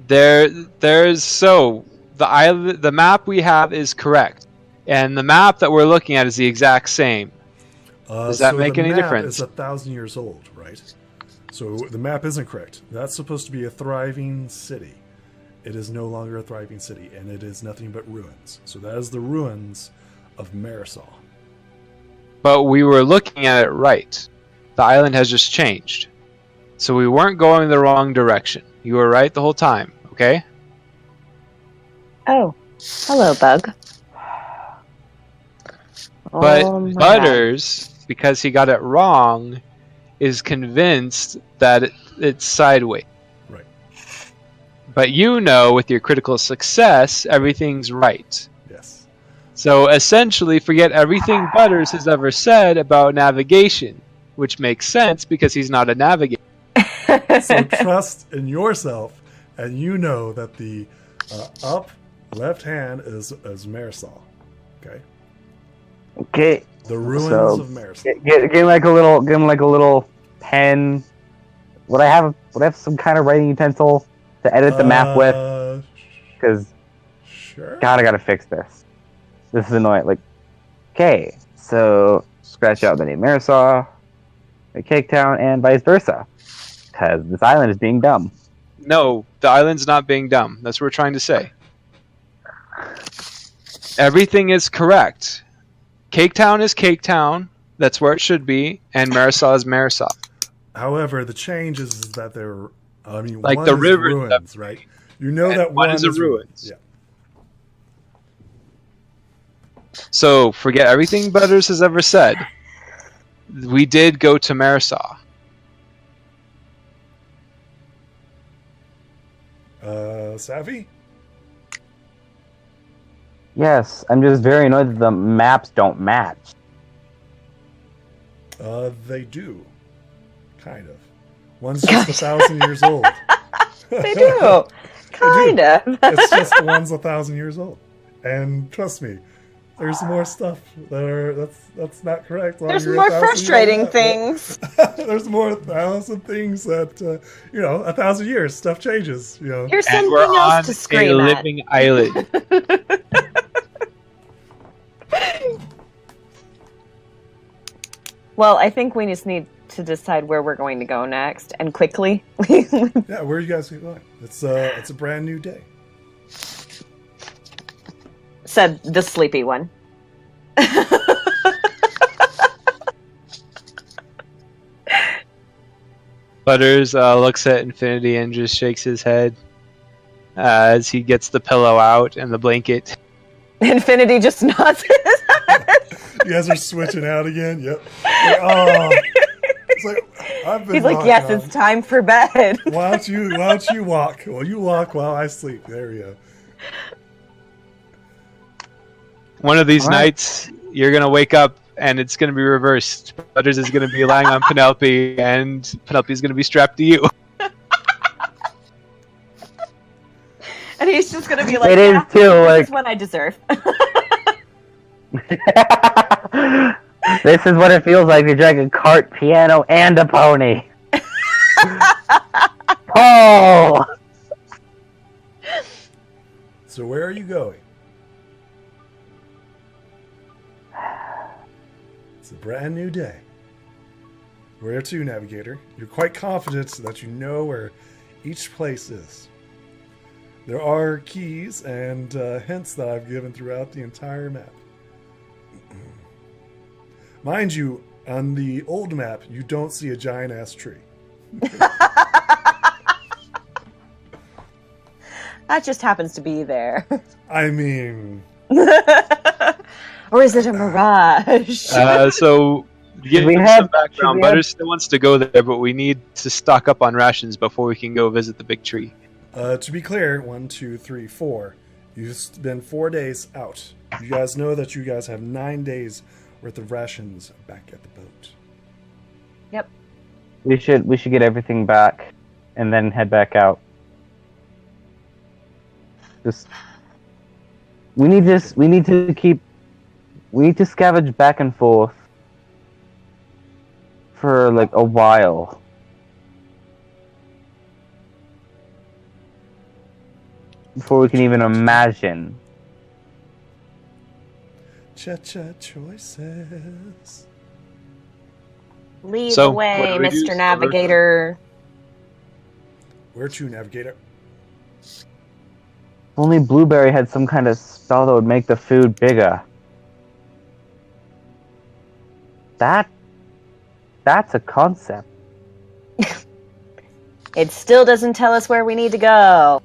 There's so the map we have is correct, and the map that we're looking at is the exact same. Does that So make the any map difference? Is 1,000 years old, right? So the map isn't correct. That's supposed to be a thriving city. It is no longer a thriving city, and it is nothing but ruins. So that is the ruins of Marisol. But we were looking at it right. The island has just changed, so we weren't going the wrong direction. You were right the whole time. Okay. Oh, hello, Bug. But Oh my Butters, because he got it wrong, is convinced that it's sideways. Right. But you know, with your critical success, everything's right. Yes. So essentially, forget everything Butters has ever said about navigation, which makes sense because he's not a navigator. God. So trust in yourself, and you know that the up left hand is Marisol. Okay. Okay, The ruins So, of Marisol. give him like a little pen. Would I have some kind of writing utensil to edit the map with? Because Sure. God, I gotta fix this. This is annoying. Like, okay, so scratch out the name Marisol, Cake Town, and vice versa. Because this island is being dumb. No, the island's not being dumb. That's what we're trying to say. Everything is correct. Cake Town is Cake Town. That's where it should be. And Marisol is Marisol. However, the change is that they're, I mean, Like one the is river- ruins, right? You know And that one one is a ruins. Yeah. So forget everything Butters has ever said. We did go to Marisol. Savvy? Yes, I'm just very annoyed that the maps don't match. They do. Kind of. One's just 1,000 years old. They do. Kind of. It's just one's 1,000 years old. And trust me, there's more stuff that's not correct. There's more frustrating things. There's more 1,000 things that 1,000 years stuff changes. Here's And something we're else on to a scream at. living island. Well, I think we just need to decide where we're going to go next, and quickly. Yeah, where are you guys going? It's a brand new day. Said the sleepy one. Butters looks at Infinity and just shakes his head as he gets the pillow out and the blanket. Infinity just nods his head. You guys are switching out again. Yep. Oh, it's like I've been. He's like, yes, it's time for bed. Why don't you walk? Well, you walk while I sleep. There we go. One of these All right. nights, you're going to wake up and it's going to be reversed. Butters is going to be lying on Penelope and Penelope's going to be strapped to you. And he's just gonna be like, It is yeah, too, this like- is what I deserve. This is what it feels like to drag a cart, piano, and a pony. Oh! So where are you going? It's a brand new day. Where to, Navigator? You're quite confident that you know where each place is. There are keys and hints that I've given throughout the entire map. Mind you, on the old map, you don't see a giant-ass tree. That just happens to be there. I mean, Or is it a mirage? So, give we him have- some background. should we Butters still wants to go there, but we need to stock up on rations before we can go visit the big tree. to be clear, 1, 2, 3, 4. You've been 4 days out. You guys know that you guys have 9 days worth of rations back at the boat. Yep. We should get everything back and then head back out. Just we need to scavenge back and forth for like a while. Before we can even imagine. Cha-cha choices. Lead So, the what way, do we do, Mr. sir? Navigator. Where to, Navigator? If only Blueberry had some kind of spell that would make the food bigger. That's a concept. It still doesn't tell us where we need to go.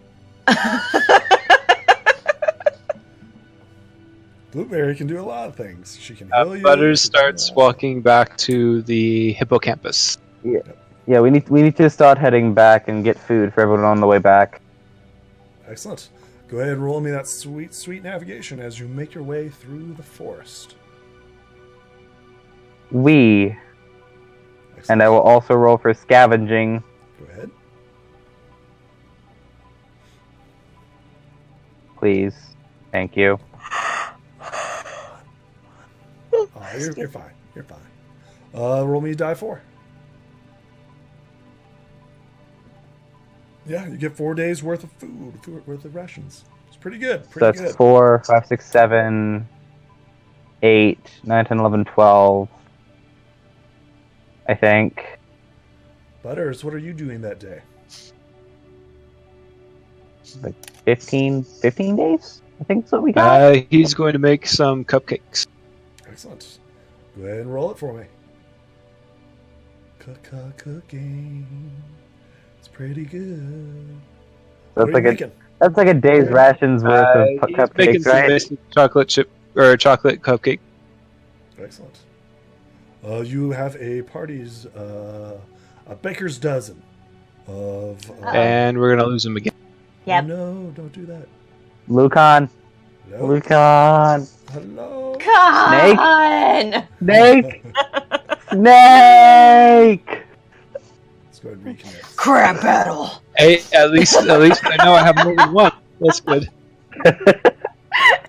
Blueberry can do a lot of things. She can heal you. Butters she can do starts that. walking back to the hippocampus. Yeah, we need to start heading back and get food for everyone on the way back. Excellent. Go ahead and roll me that sweet, sweet navigation as you make your way through the forest. And Excellent. I will also roll for scavenging. Go ahead. Please. Thank you. Oh, you're fine. You're fine. Roll me a die 4. Yeah, you get 4 days worth of food, worth of rations. It's pretty good. So Pretty that's good. 4, 5, 6, 7, 8, 9, 10, 11, 12. I think. Butters, what are you doing that day? Like 15 days? I think that's what we got. He's going to make some cupcakes. Excellent. Go ahead and roll it for me. Cooking. It's pretty good. So What that's are you like a making? that's like a day's rations worth of He's making cupcakes, some right? basic chocolate chip or chocolate cupcake. Excellent. You have a party's a baker's dozen of. And we're gonna lose him again. Yep. Oh, no, don't do that. Lucan, Hello. Come on. Hello. Come Snake? on! Snake! Snake! Let's go ahead and reconnect. Crab battle! Hey, at least I know I have more than one. That's good.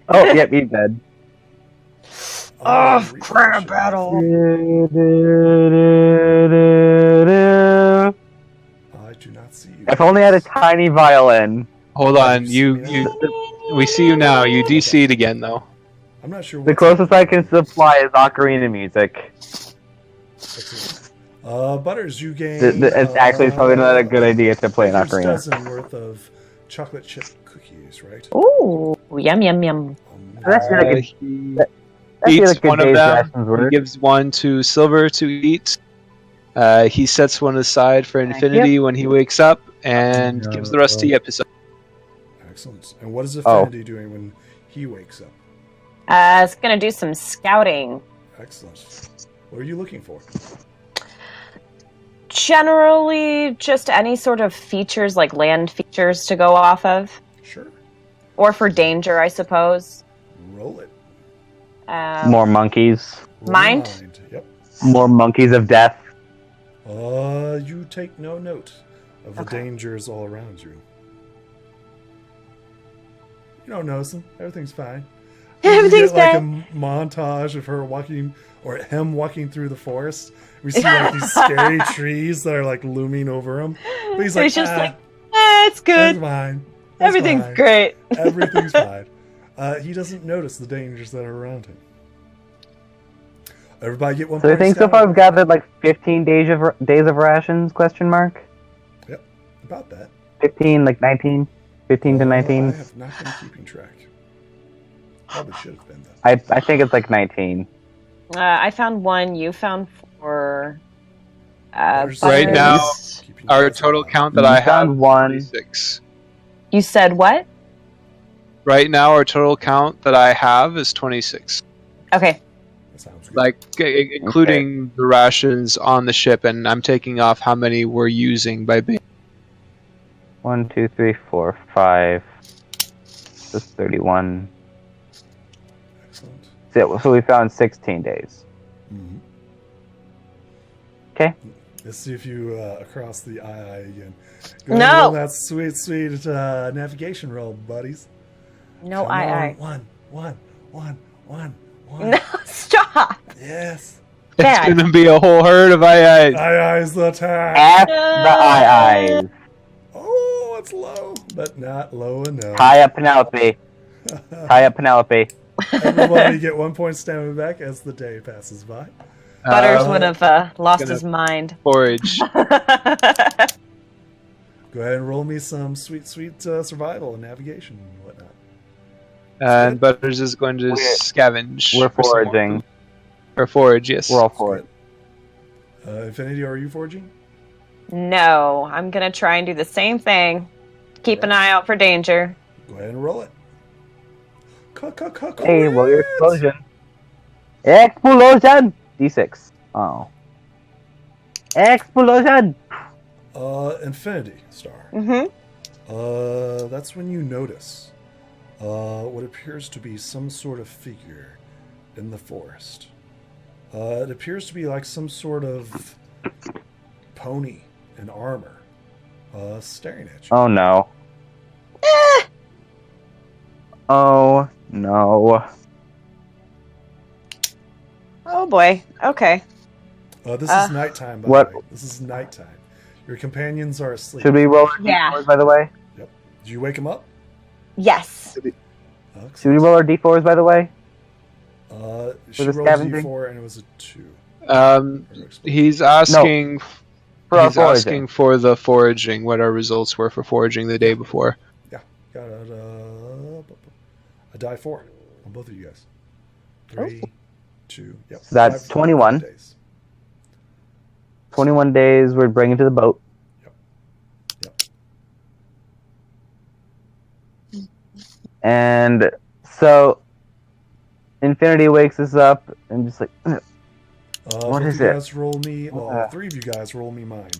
Oh, yep, he's dead. Oh, refresh crab it. battle! I do not see you. If only I had a tiny violin. Hold on, you we see you now. You DC'd again though. I'm not sure. The what's closest I happening. can supply is ocarina music. Excellent. Butters, you gain. It's actually probably not a good idea to play an Baker's ocarina. dozen worth of chocolate chip cookies, right? Ooh, yum yum yum. That's Uh, really he good. That'd be eats like a good one of day's them. rations He worth. gives one to Silver to eat. He sets one aside for Thank Infinity when he wakes up, and gives the rest to Episode. Excellent. And what is Oh. Affinity doing when he wakes up? It's gonna do some scouting. Excellent. What are you looking for? Generally, just any sort of features, like land features to go off of. Sure. Or for danger, I suppose. Roll it. More monkeys. Roll Mind? Yep. More monkeys of death. You take no note of the Okay. dangers all around you. You don't notice them. Everything's fine. Everything's we get, like fine. a montage of her walking, or him walking through the forest. We see like these scary trees that are like looming over him. But he's So like, he's just like, it's it's good. fine. It's Everything's fine. great. Everything's fine. He doesn't notice the dangers that are around him. Everybody get one So I point think so stat. far I've gathered like 15 days of rations, question mark? About that. 15, like 19? 15 to I 19? have not been keeping track. Probably should have been though. I think it's like 19. I found one. You found four. There's- Right Butters. now, Keeping Our track. total count that You I have found one. 26. You said what? Right now, our total count that I have is 26. Okay. That sounds good. Like, including the rations on the ship, and I'm taking off how many we're using by being. 1, 2, 3, 4, 5. That's 31. Excellent. So we found 16 days. Mm-hmm. Okay. Let's see if you across the eye again. Go No. ahead and roll that sweet navigation roll, buddies. No, Come I. on. One. No, stop. Yes. Bad. It's gonna be a whole herd of aye-ayes. Aye-ayes the attack. F the eyes. Oh, it's low, but not low enough. Tie up Penelope. Tie up Penelope. Everybody get 1 point standing back as the day passes by. Butters would have lost gonna- his mind. Forage. Go ahead and roll me some sweet survival and navigation and whatnot. And Butters is going to scavenge. We're for some more foraging. food. Or forage, yes. We're all for it. Infinity, are you foraging? No, I'm gonna try and do the same thing. Keep an eye out for danger. Go ahead and roll it. Hey, roll your explosion. Explosion! D6. Oh. Explosion! Infinity star. Mm-hmm. That's when you notice what appears to be some sort of figure in the forest. It appears to be like some sort of pony in armor, staring at you. Oh no. Oh no. Oh boy. Okay. This is nighttime, by what- the way. This is nighttime. Your companions are asleep. Should we roll our Yeah. d4s, by the way? Did you wake them up? Yes. Should we roll our d4s, by the way? She the rolled a scavenging? d4 and it was a 2. He's asking. For our He's foraging. asking for the foraging. What our results were for foraging the day before. Got a die 4 on both of you guys. 3, 2, yep. So that's 5 21. days. 21 days we're bringing to the boat. Yep. And so Infinity wakes us up and just like, What What is you it? guys roll me? All 3 of you guys roll me mind.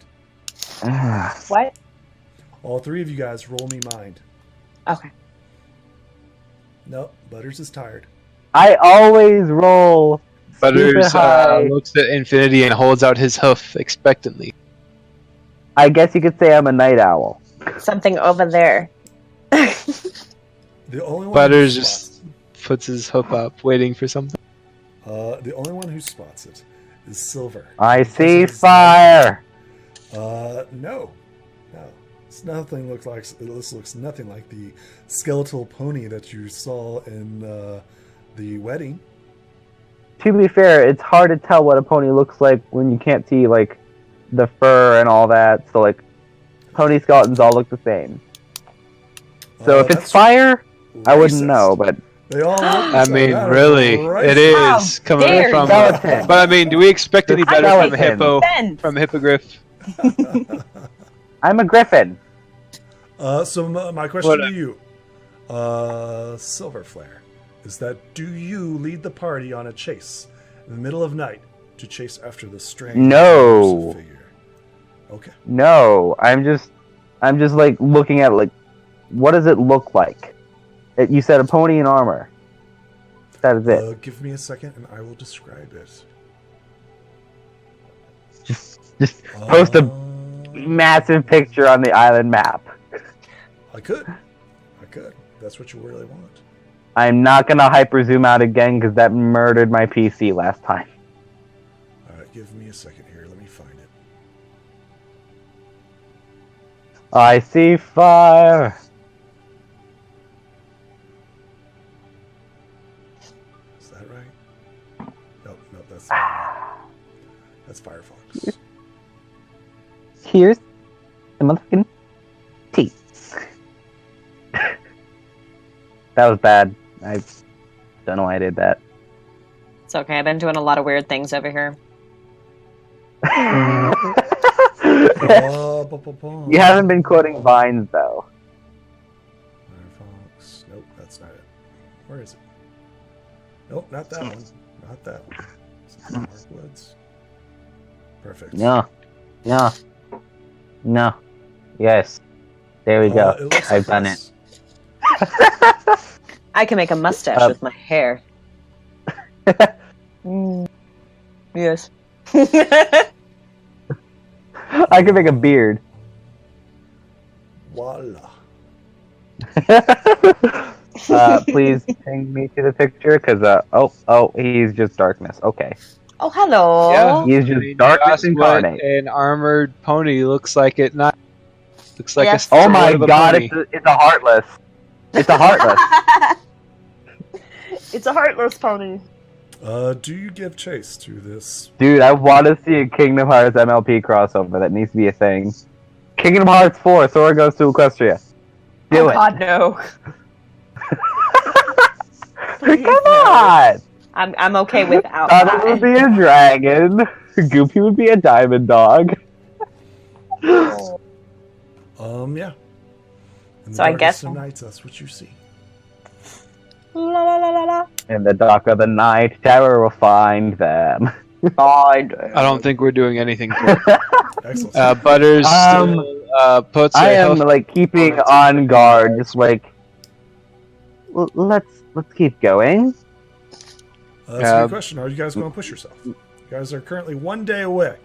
What? All 3 of you guys roll me mind. Okay. No, Butters is tired. I always roll. Butters stupid high. looks at Infinity and holds out his hoof expectantly. I guess you could say I'm a night owl. Something over there. The only one Butters who just spots puts his hoof up, waiting for something. the only one who spots it is Silver. I Because see of his fire. No. It's nothing looks like. This looks nothing like the skeletal pony that you saw in the wedding. To be fair, it's hard to tell what a pony looks like when you can't see like the fur and all that. So like, pony skeletons all look the same. So if it's That's fire, I wouldn't racist. know. But They all. Look I the mean, same. That really, racist. it is How coming dare from. you. Skeleton. But I mean, do we expect any better from Skeleton. Hippo? Ben. From Hippogriff? I'm a griffin. So my question What- to you, Silver Flare, is that do you lead the party on a chase in the middle of night to chase after the strange No. elusive figure? Okay. No, I'm just like looking at like, what does it look like? You said a pony in armor. That is it. Give me a second and I will describe it. Just post a Um, massive picture on the island map. I could. That's what you really want. I'm not gonna hyper zoom out again because that murdered my PC last time. All right, give me a second here. Let me find it. I see fire. Is that right? Nope, that's not right. That's Firefox. Here's the motherfucking teeth. That was bad. I don't know why I did that. It's okay. I've been doing a lot of weird things over here. You haven't been quoting Vines though. Firefox. Nope, that's not it. Where is it? Nope, not that one. Not that one. Is it Markwoods? Perfect. No. Yes. There we go. It looks I've like done this. I can make a mustache with my hair. Yes. I can make a beard. Voila. Please ping me to the picture, because he's just darkness. Okay, Oh, hello. Yeah. he's I just mean, darkness you asked what incarnate. an armored pony looks like it. Not looks like Yes. a. Oh my of a god, pony. it's a heartless. It's a heartless. It's a heartless pony. Do you give chase to this? Dude, I want to see a Kingdom Hearts MLP crossover. That needs to be a thing. Kingdom Hearts 4, Sora goes to Equestria. Do it. God, no. Come on! I'm okay without Donald would that. be a dragon. Goopy would be a diamond dog. Yeah. In the So I guess- darkest of nights, that's what you see. La la la la la. In the dark of the night, terror will find them. I don't think we're doing anything. Excellent. Butters Um, still, puts I a am hoof- like keeping on guard, just like let's keep going. That's a good question. Are you guys going to push yourself? You guys are currently 1 day away.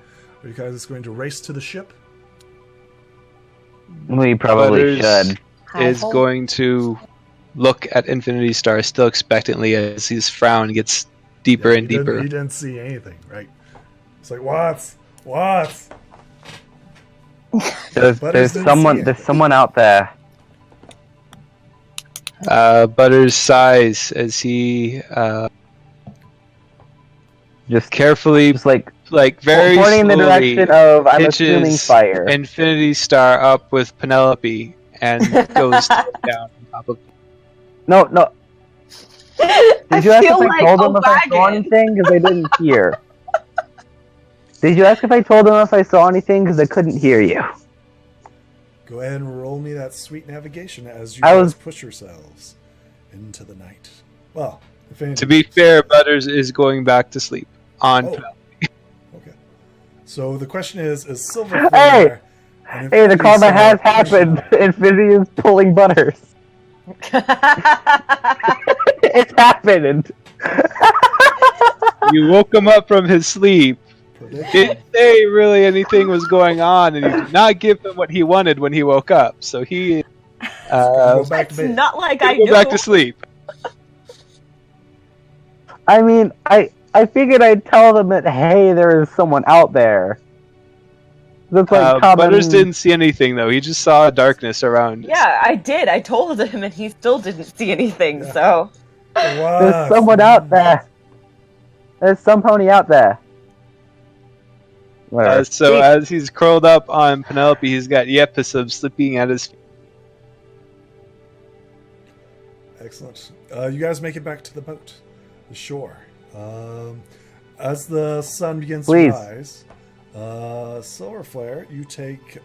Are you guys going to race to the ship? We probably Butters should. is Hi-ho. going to look at Infinity Star still expectantly as his frown gets deeper Yeah, and he deeper. didn't see anything, right? It's like, what? There's Butters didn't someone see it. there's someone out there. Butters sighs as he Just carefully, like very pointing in the slowly direction of I'm assuming hitches fire. Infinity Star up with Penelope and goes down on top of. No. Did you ask if feel I like told a them if I saw wagon. anything? Because I didn't hear. Did you ask if I told them if I saw anything? Because I couldn't hear you. Go ahead and roll me that sweet navigation as you I guys was- push yourselves into the night. Well, if anything, To be fair, Butters is going back to sleep on. Oh. Okay. So the question is Silver Hey! Flare and Hey, the Infinity karma Star has pushing happened. up? Infinity is pulling Butters. It's happened. You woke him up from his sleep. Didn't say really anything was going on, and you did not give him what he wanted when he woke up. So he Go back to It's bed. not like I go knew. back to sleep. I mean, I figured I'd tell them that, hey, there is someone out there. That's like common... Butters didn't see anything though. He just saw darkness around. Yeah, I did. I told him, and he still didn't see anything. Yeah. So There's someone out there. There's some pony out there. Whatever. So as he's curled up on Penelope, he's got Yepis slipping at his feet. Excellent. You guys make it back to the boat, the shore. As the sun begins Please. to rise, Silver Flare, you take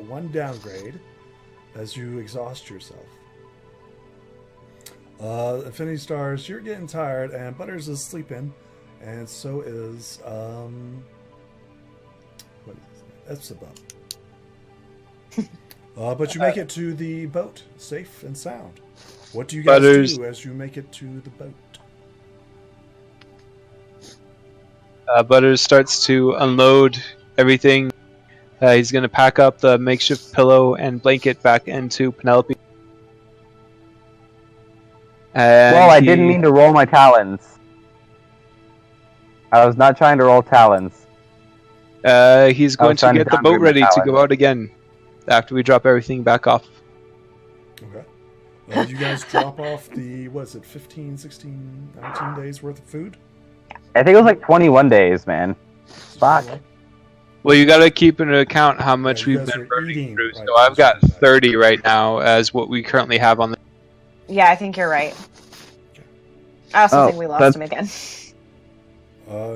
one downgrade as you exhaust yourself. Infinity Stars, you're getting tired, and Butters is sleeping, and so is what is his name? Epsabub. But you make it to the boat, safe and sound. What do you guys Butters. do as you make it to the boat? Butters starts to unload everything. He's going to pack up the makeshift pillow and blanket back into Penelope. And Well, I didn't mean to roll my talons. I was not trying to roll talons. He's going to trying to get the downgrade boat my ready to talent. go out again after we drop everything back off. Okay. You guys drop off the, what is it, 15, 16, 19 days worth of food? I think it was like 21 days, man. Fuck. Well, you got to keep into account how much you we've guys been are burning eating, through. right, So I've got that's right. 30 right now as what we currently have on the. yeah, I think you're right. I also Oh, think we lost that's- him again.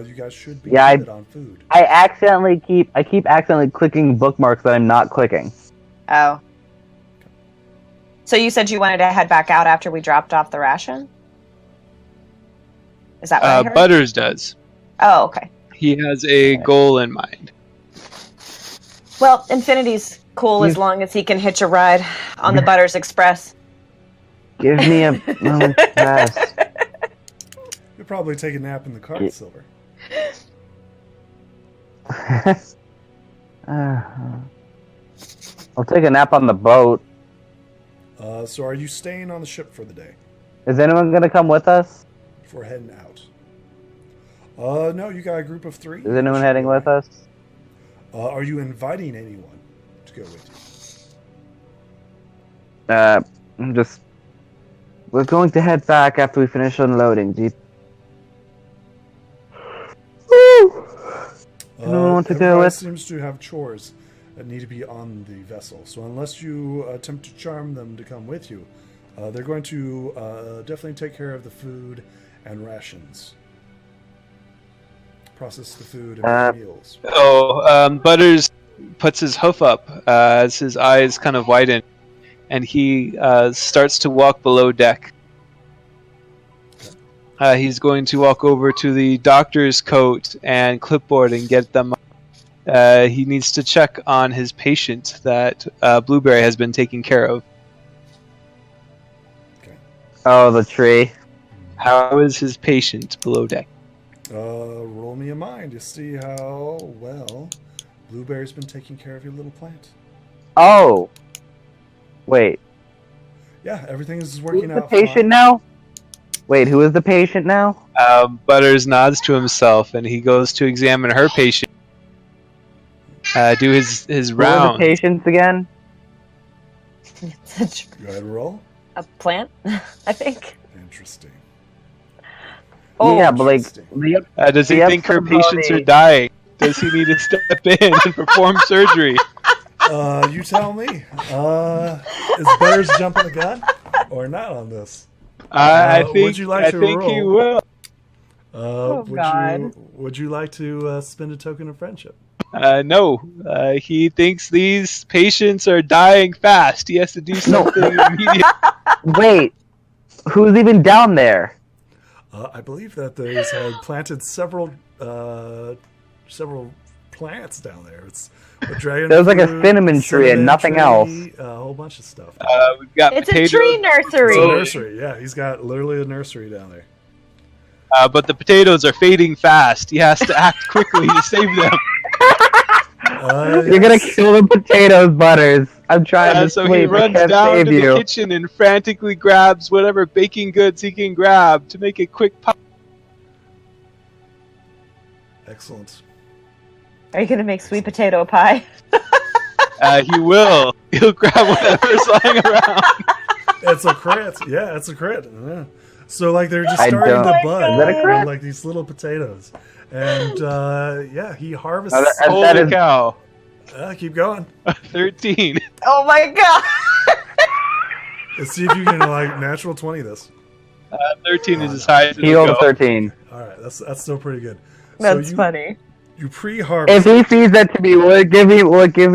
You guys should be Yeah, I- good on food. I keep accidentally clicking bookmarks that I'm not clicking. Oh. So you said you wanted to head back out after we dropped off the ration? Is that what I heard? Butters does. Oh, okay. He has a goal in mind. Well, Infinity's cool as You- long as he can hitch a ride on the Butters Express. Give me a moment to rest. You'll probably take a nap in the car, Yeah. Silver. I'll take a nap on the boat. So are you staying on the ship for the day Is anyone gonna come with us? before heading out? No, you got a group of 3. Is anyone heading with us? Are you inviting anyone to go with I'm just... We're going to head back after we finish unloading. Do you... you? Anyone want to go everybody with? seems to have chores that need to be on the vessel. So unless you attempt to charm them to come with you, they're going to definitely take care of the food and rations. Process the food and make meals. Butters puts his hoof up as his eyes kind of widen, and he starts to walk below deck. He's going to walk over to the doctor's coat and clipboard and get them. He needs to check on his patient that Blueberry has been taking care of. Oh, the tree. How is his patient below deck? Roll me a mind to see how well Blueberry's been taking care of your little plant. Oh! Wait. Yeah, everything is Who's working the out patient fine. now? Wait, who is the patient now? Butters nods to himself, and he goes to examine her patient. Do his Who are the round. patients again? It's Go ahead and roll. a plant, I think. Interesting. Oh, yeah, but like... interesting. The, Does he the think her episode patients are already- dying? Does he need to step in and perform surgery? You tell me. Is Butters jumping the gun or not on this? I would think you like I to think he roll? will. God. Would you like to spend a token of friendship? No, he thinks these patients are dying fast. He has to do something immediately. Wait, who's even down there? I believe that those had planted several plants down there. It's a dragon. There was like a fruit, cinnamon tree and nothing tree, else. A whole bunch of stuff. We've got It's potatoes. a tree It's nursery. a nursery. Yeah, he's got literally a nursery down there. But the potatoes are fading fast. He has to act quickly to save them. You're gonna kill the potatoes, Butters. I'm trying to So sleep. he I runs can't down save to you. the kitchen and frantically grabs whatever baking goods he can grab to make a quick pie. Excellent. Are you gonna make sweet potato pie? He will. He'll grab whatever's lying around. It's a crit. Yeah, it's a crit. Yeah. So like they're just I starting don't- to bud. Is that a crit? They're like these little potatoes, and yeah, he harvests. Oh, that Holy is- cow. Keep going. 13. Oh my god! Let's see if you can like natural 20 this. 13 is as high as He it'll rolled go. 13. All right, that's still pretty good. That's so funny. You If pre-harvest. he feeds that to me, will it give me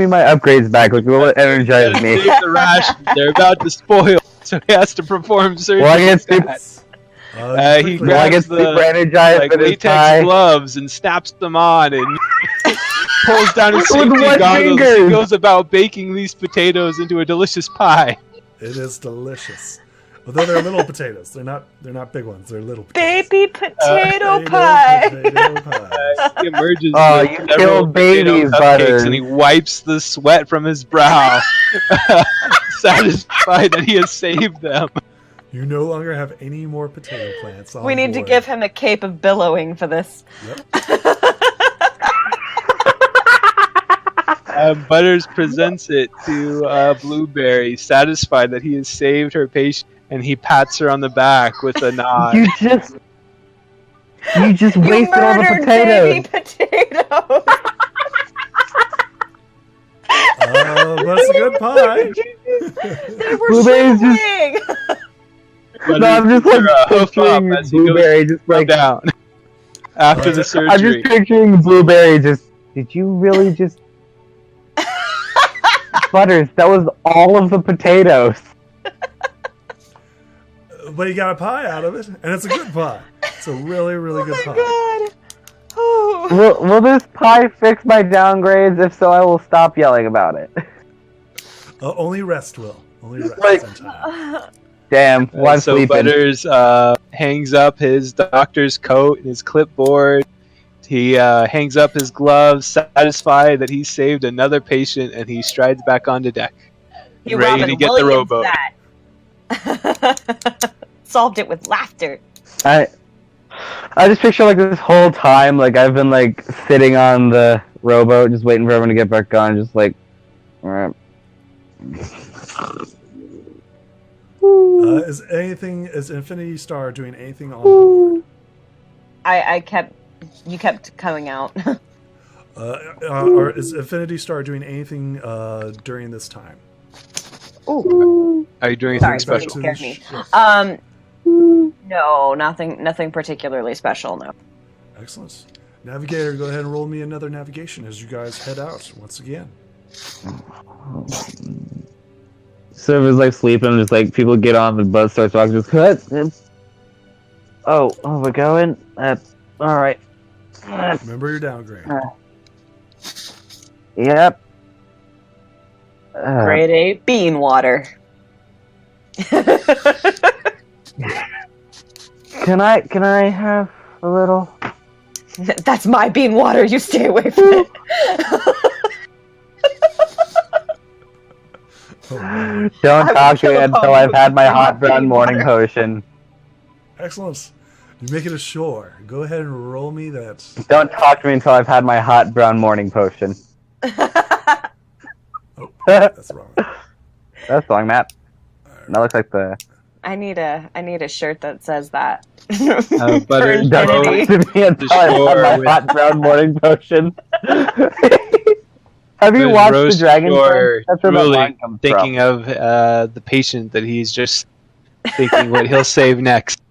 my upgrades back? Like, will it energize me? Save the rations. They're about to spoil, so he has to perform surgery. Will I get super, stats. quickly- He will I grabs get super the energized like for this latex pie? gloves and snaps them on and pulls down his With safety what goggles. He fingers? goes about baking these potatoes into a delicious pie. It is delicious. Although they're little potatoes, they're not big ones. They're little potatoes. Baby potato Potato pie. pies. He emerges Oh, with you several killed potato babies, cupcakes, Butters. and he wipes the sweat from his brow, satisfied that he has saved them. You no longer have any more potato plants. On We need to board. give him a cape of billowing for this. Yep. Butters presents it to Blueberry, satisfied that he has saved her patient, and he pats her on the back with a nod. You just You wasted all the murdered potatoes. baby potatoes. But it's a good pie. They were Blueberry's just- shivering. Butters No, I'm just puts her, like hoof up picturing as he goes Blueberry just rub like down after the I'm surgery. just picturing Blueberry just. Did you really just? Butters, that was all of the potatoes. But you got a pie out of it, and it's a good pie. It's a really, really Oh good my pie. god. Oh. Will this pie fix my downgrades? If so, I will stop yelling about it. Only rest will. Only rest Like- in time. Damn, well, I'm So sleeping. Butters hangs up his doctor's coat and his clipboard. He hangs up his gloves, satisfied that he saved another patient, and he strides back onto deck, You ready Robin to get the Williams rowboat. that. Solved it with laughter. I just picture like this whole time, like I've been like sitting on the rowboat, just waiting for everyone to get back on, just like. Is Infinity Star doing anything on board? You kept coming out. Or is Infinity Star doing anything during this time? Ooh. Are you doing Sorry, anything Back special? to the scared me. ship. No, nothing particularly special, no. Excellent. Navigator, go ahead and roll me another navigation as you guys head out once again. So it was like sleeping, just like people get on the bus, starts walking, just cut. Oh, we're going. All right. Remember your downgrade. Yep. Grade A bean water. Can I have a little? That's my bean water. You stay away from it. Oh, man. Don't I talk would to me kill a until pony I've with had my my hot brown bean morning water. potion. Excellent. You make it ashore. Go ahead and roll me that. Don't talk to me until I've had my hot brown morning potion. Oh, that's wrong. That's wrong, Matt. That looks like the. I need a shirt that says that. Butter, For Don't talk infinity. to me until I've had shore my with- hot brown morning potion. Have you Butters watched rose the Dragon ashore, King? That's where that drooling, line comes thinking from. of the patient that he's just thinking what he'll save next.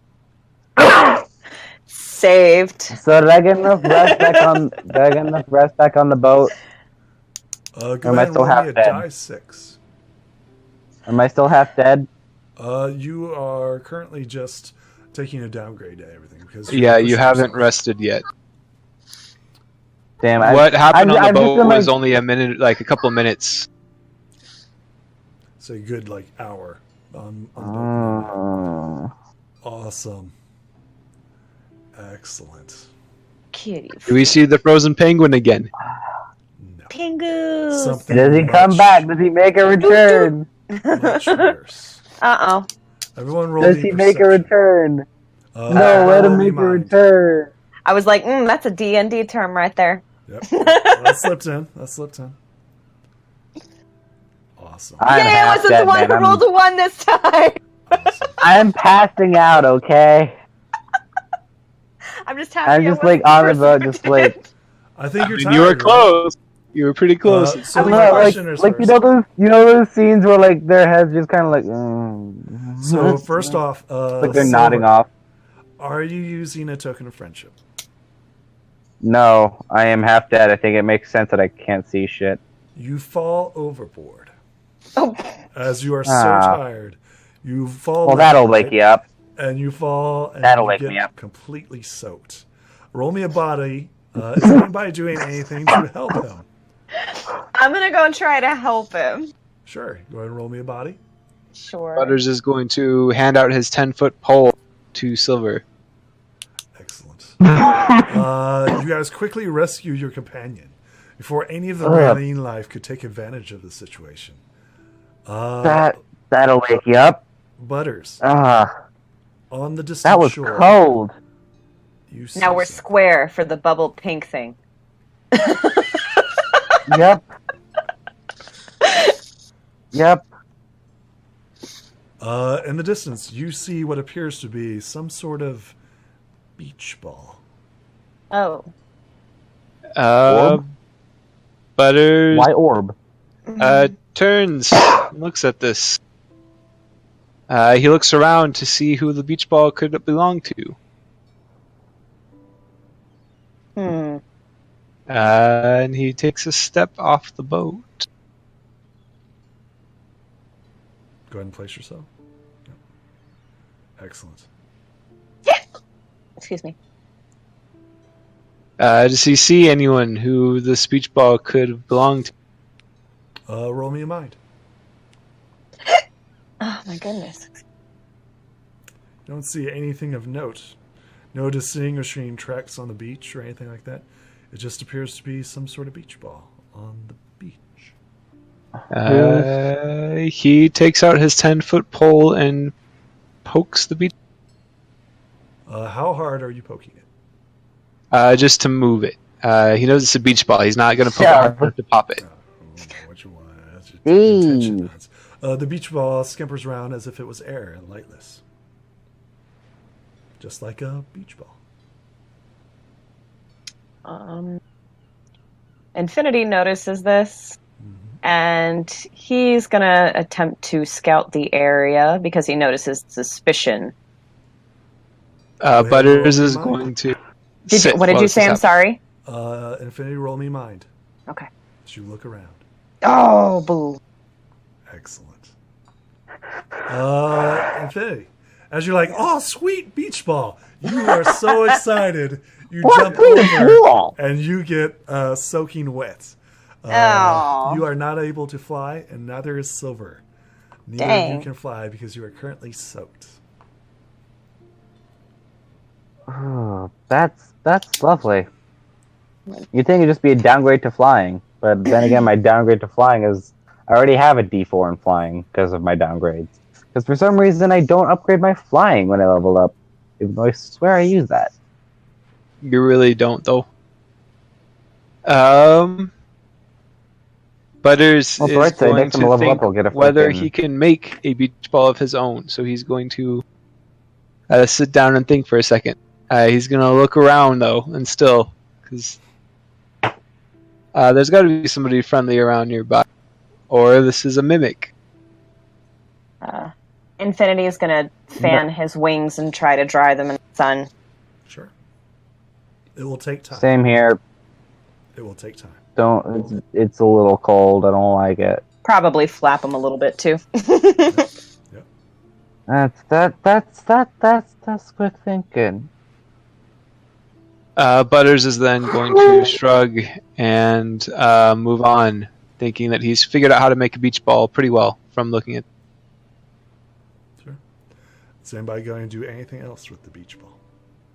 Saved. So did I get enough rest back on? Did I get enough rest back on the boat? Go Am I ahead and still roll half me a dead? die 6. Am I still half dead? You are currently just taking a downgrade to everything because Yeah, you haven't rested yet. Damn. What happened on the I'm just boat gonna, was only a minute, like a couple of minutes. So a good like hour on boat. Awesome. Excellent. Cutie. Do we see the frozen penguin again? No. Pingu. Something Does he come much, back? Does he make a return? much worse. Uh-oh. Everyone roll Does me he make a perception. return? No, No, let him roll me make a mind. return. I was like, that's a D&D term right there. Yep. That slipped in. Awesome. I'm Yay, I half wasn't dead, the one man. who rolled a 1 this time. Awesome. I'm passing out, okay? I'm just happy I'm I just wasn't like on the boat, just perspective. like I think you're tired. You were right? close. You were pretty close. So I my don't know, question is like first. you know those scenes where like their heads just kind of like. So first off, like they're Silver, nodding off. are you using a token of friendship? No, I am half dead. I think it makes sense that I can't see shit. You fall overboard Oh, as you are so Ah. tired. You fall. Well, left, that'll right? wake you up. And you fall. And That'll you wake get me up. completely soaked. Roll me a body. Is anybody doing anything to help him? I'm going to go and try to help him. Sure. Go ahead and roll me a body. Sure. Butters is going to hand out his 10-foot pole to Silver. Excellent. You guys quickly rescue your companion before any of the marine life could take advantage of the situation. That'll wake you up. Butters, Ah, on the distant that was shore, cold. you see Now we're something. square for the bubble pink thing. Yep. Yep. In the distance, you see what appears to be some sort of beach ball. Oh. Orb? Butters Why orb? turns, looks at this. He looks around to see who the beach ball could belong to. Hmm. And he takes a step off the boat. Go ahead and place yourself. Yep. Excellent. Excuse me. Does he see anyone who this beach ball could belong to? Roll me a mind. Oh, my goodness. You don't see anything of note. No distinguishing tracks on the beach or anything like that. It just appears to be some sort of beach ball on the beach. He takes out his 10-foot pole and pokes the beach. How hard are you poking it? Just to move it. He knows it's a beach ball. He's not going to poke Yeah. it hard enough to pop it. I don't know what you want. That's your Hey. intention. The beach ball skimpers around as if it was air and lightless. Just like a beach ball. Infinity notices this, and he's going to attempt to scout the area because he notices suspicion. Butters is going to. What did you say? I'm sorry. Infinity, roll me mind. Okay. As you look around. Oh, boo. Excellent. Infinity, as you're like, oh, sweet beach ball. You are so excited. You jump over and you get soaking wet. Oh. You are not able to fly, and neither is Silver. Neither of Dang. you can fly because you are currently soaked. Oh, that's lovely. You'd think it'd just be a downgrade to flying, but then again, my downgrade to flying is I already have a D4 in flying because of my downgrades. Because for some reason, I don't upgrade my flying when I level up, even though I swear I use that. You really don't, though. Butters Well, is right side, going next time I to level up, think I'll get a whether freaking- he can make a beach ball of his own. So he's going to sit down and think for a second. He's going to look around, though, and still, because there's got to be somebody friendly around nearby. Or this is a mimic. Infinity is going to fan his wings and try to dry them in the sun. Sure. It will take time. Same here. It will take time. It's a little cold. I don't like it. Probably flap them a little bit too. That's quick thinking. Butters is then going to shrug and move on, thinking that he's figured out how to make a beach ball pretty well from looking at. Sure. Is anybody going to do anything else with the beach ball?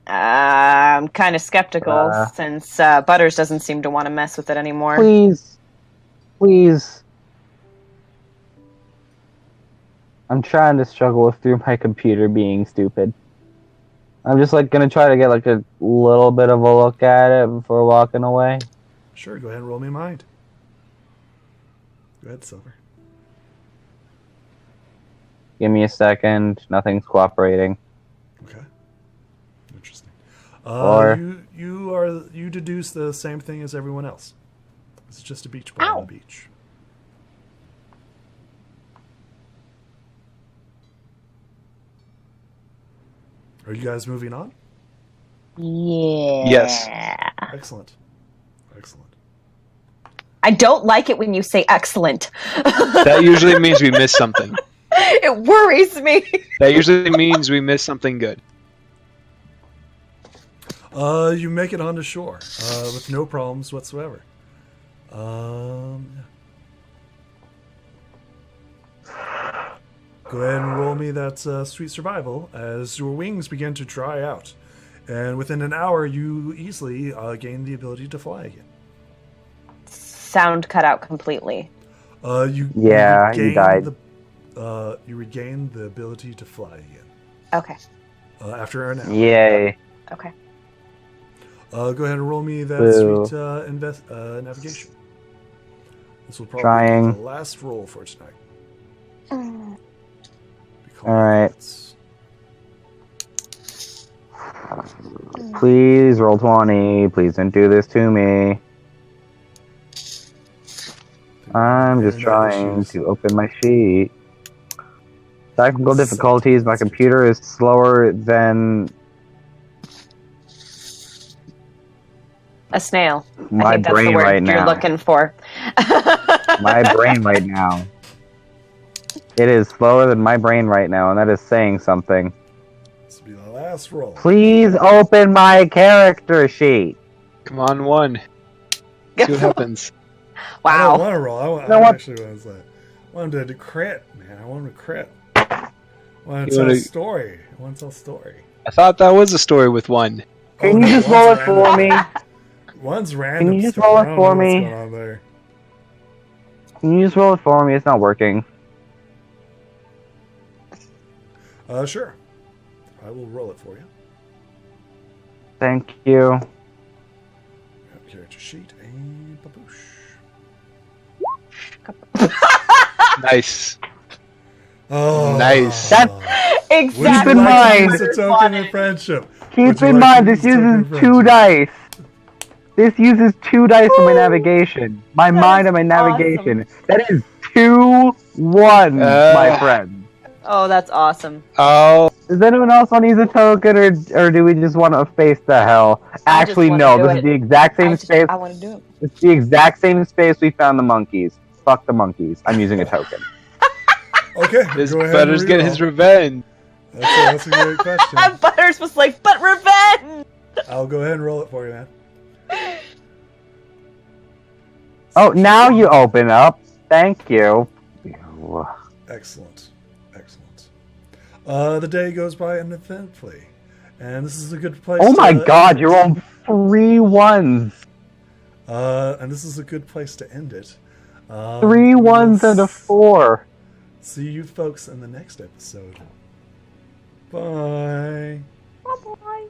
I'm kind of skeptical since Butters doesn't seem to want to mess with it anymore. Please. I'm trying to struggle through my computer being stupid. I'm just gonna try to get a little bit of a look at it before walking away. Sure, go ahead and roll me mind. Go ahead, Silver. Give me a second. Nothing's cooperating. Okay. Interesting. You deduce the same thing as everyone else. It's just a beach ball on the beach. Are you guys moving on? Yeah. Yes. Excellent. I don't like it when you say excellent. That usually means we missed something. It worries me. That usually means we missed something good. You make it onto shore with no problems whatsoever. Go ahead and roll me that sweet survival as your wings begin to dry out. And within an hour, you easily gain the ability to fly again. Sound cut out completely. You died. You regain the ability to fly again. Okay. After an hour. Yay. Okay. Go ahead and roll me that Boo. sweet navigation. This will probably Trying. be the last roll for tonight. Alright. Please roll 20. Please don't do this to me. I'm just trying to open my sheet. Technical difficulties. My computer is slower than A snail. my I think that's the brain word right you're now. looking for. My brain right now. It is slower than my brain right now, and that is saying something. This will be the last roll. Please open my character sheet. Come on, one. See what happens. I don't Wow. want to roll. know I what? actually wanted to crit, man. I wanted to crit. I want You to tell wanna- a story. I want to tell a story. I thought that was a story with one. Can no, you just one's roll it for random. me? One's random. you just stuff. roll it I don't for know what's me? going on there. Can you just roll it for me? It's not working. Sure. I will roll it for you. Thank you. Character sheet and baboosh. Nice. Oh, Nice. Exactly. Keep in mind- Use a token of friendship. Would Keep you in like mind, to this use a token uses of 2 friendship? dice. This uses 2 dice for my navigation. My That mind is and my navigation. That is 2 1s, my friend. Oh, that's awesome. Oh, Does anyone else want to use a token, or do we just want to face the hell? I just Actually, wanna no. do This it. is the exact same space. I want to do it. It's the exact same space we found the monkeys. Fuck the monkeys. I'm using a token. Okay, this go ahead Butters and get reroll. his revenge. That's a great question. Butters was like, but revenge! I'll go ahead and roll it for you, man. Oh, now you open up. Thank you. Excellent. The day goes by uneventfully, and this is a good place. Oh my to god, end you're it. on 3 1s. And this is a good place to end it. 3 1s and a 4. See you folks in the next episode. Bye. Bye-bye.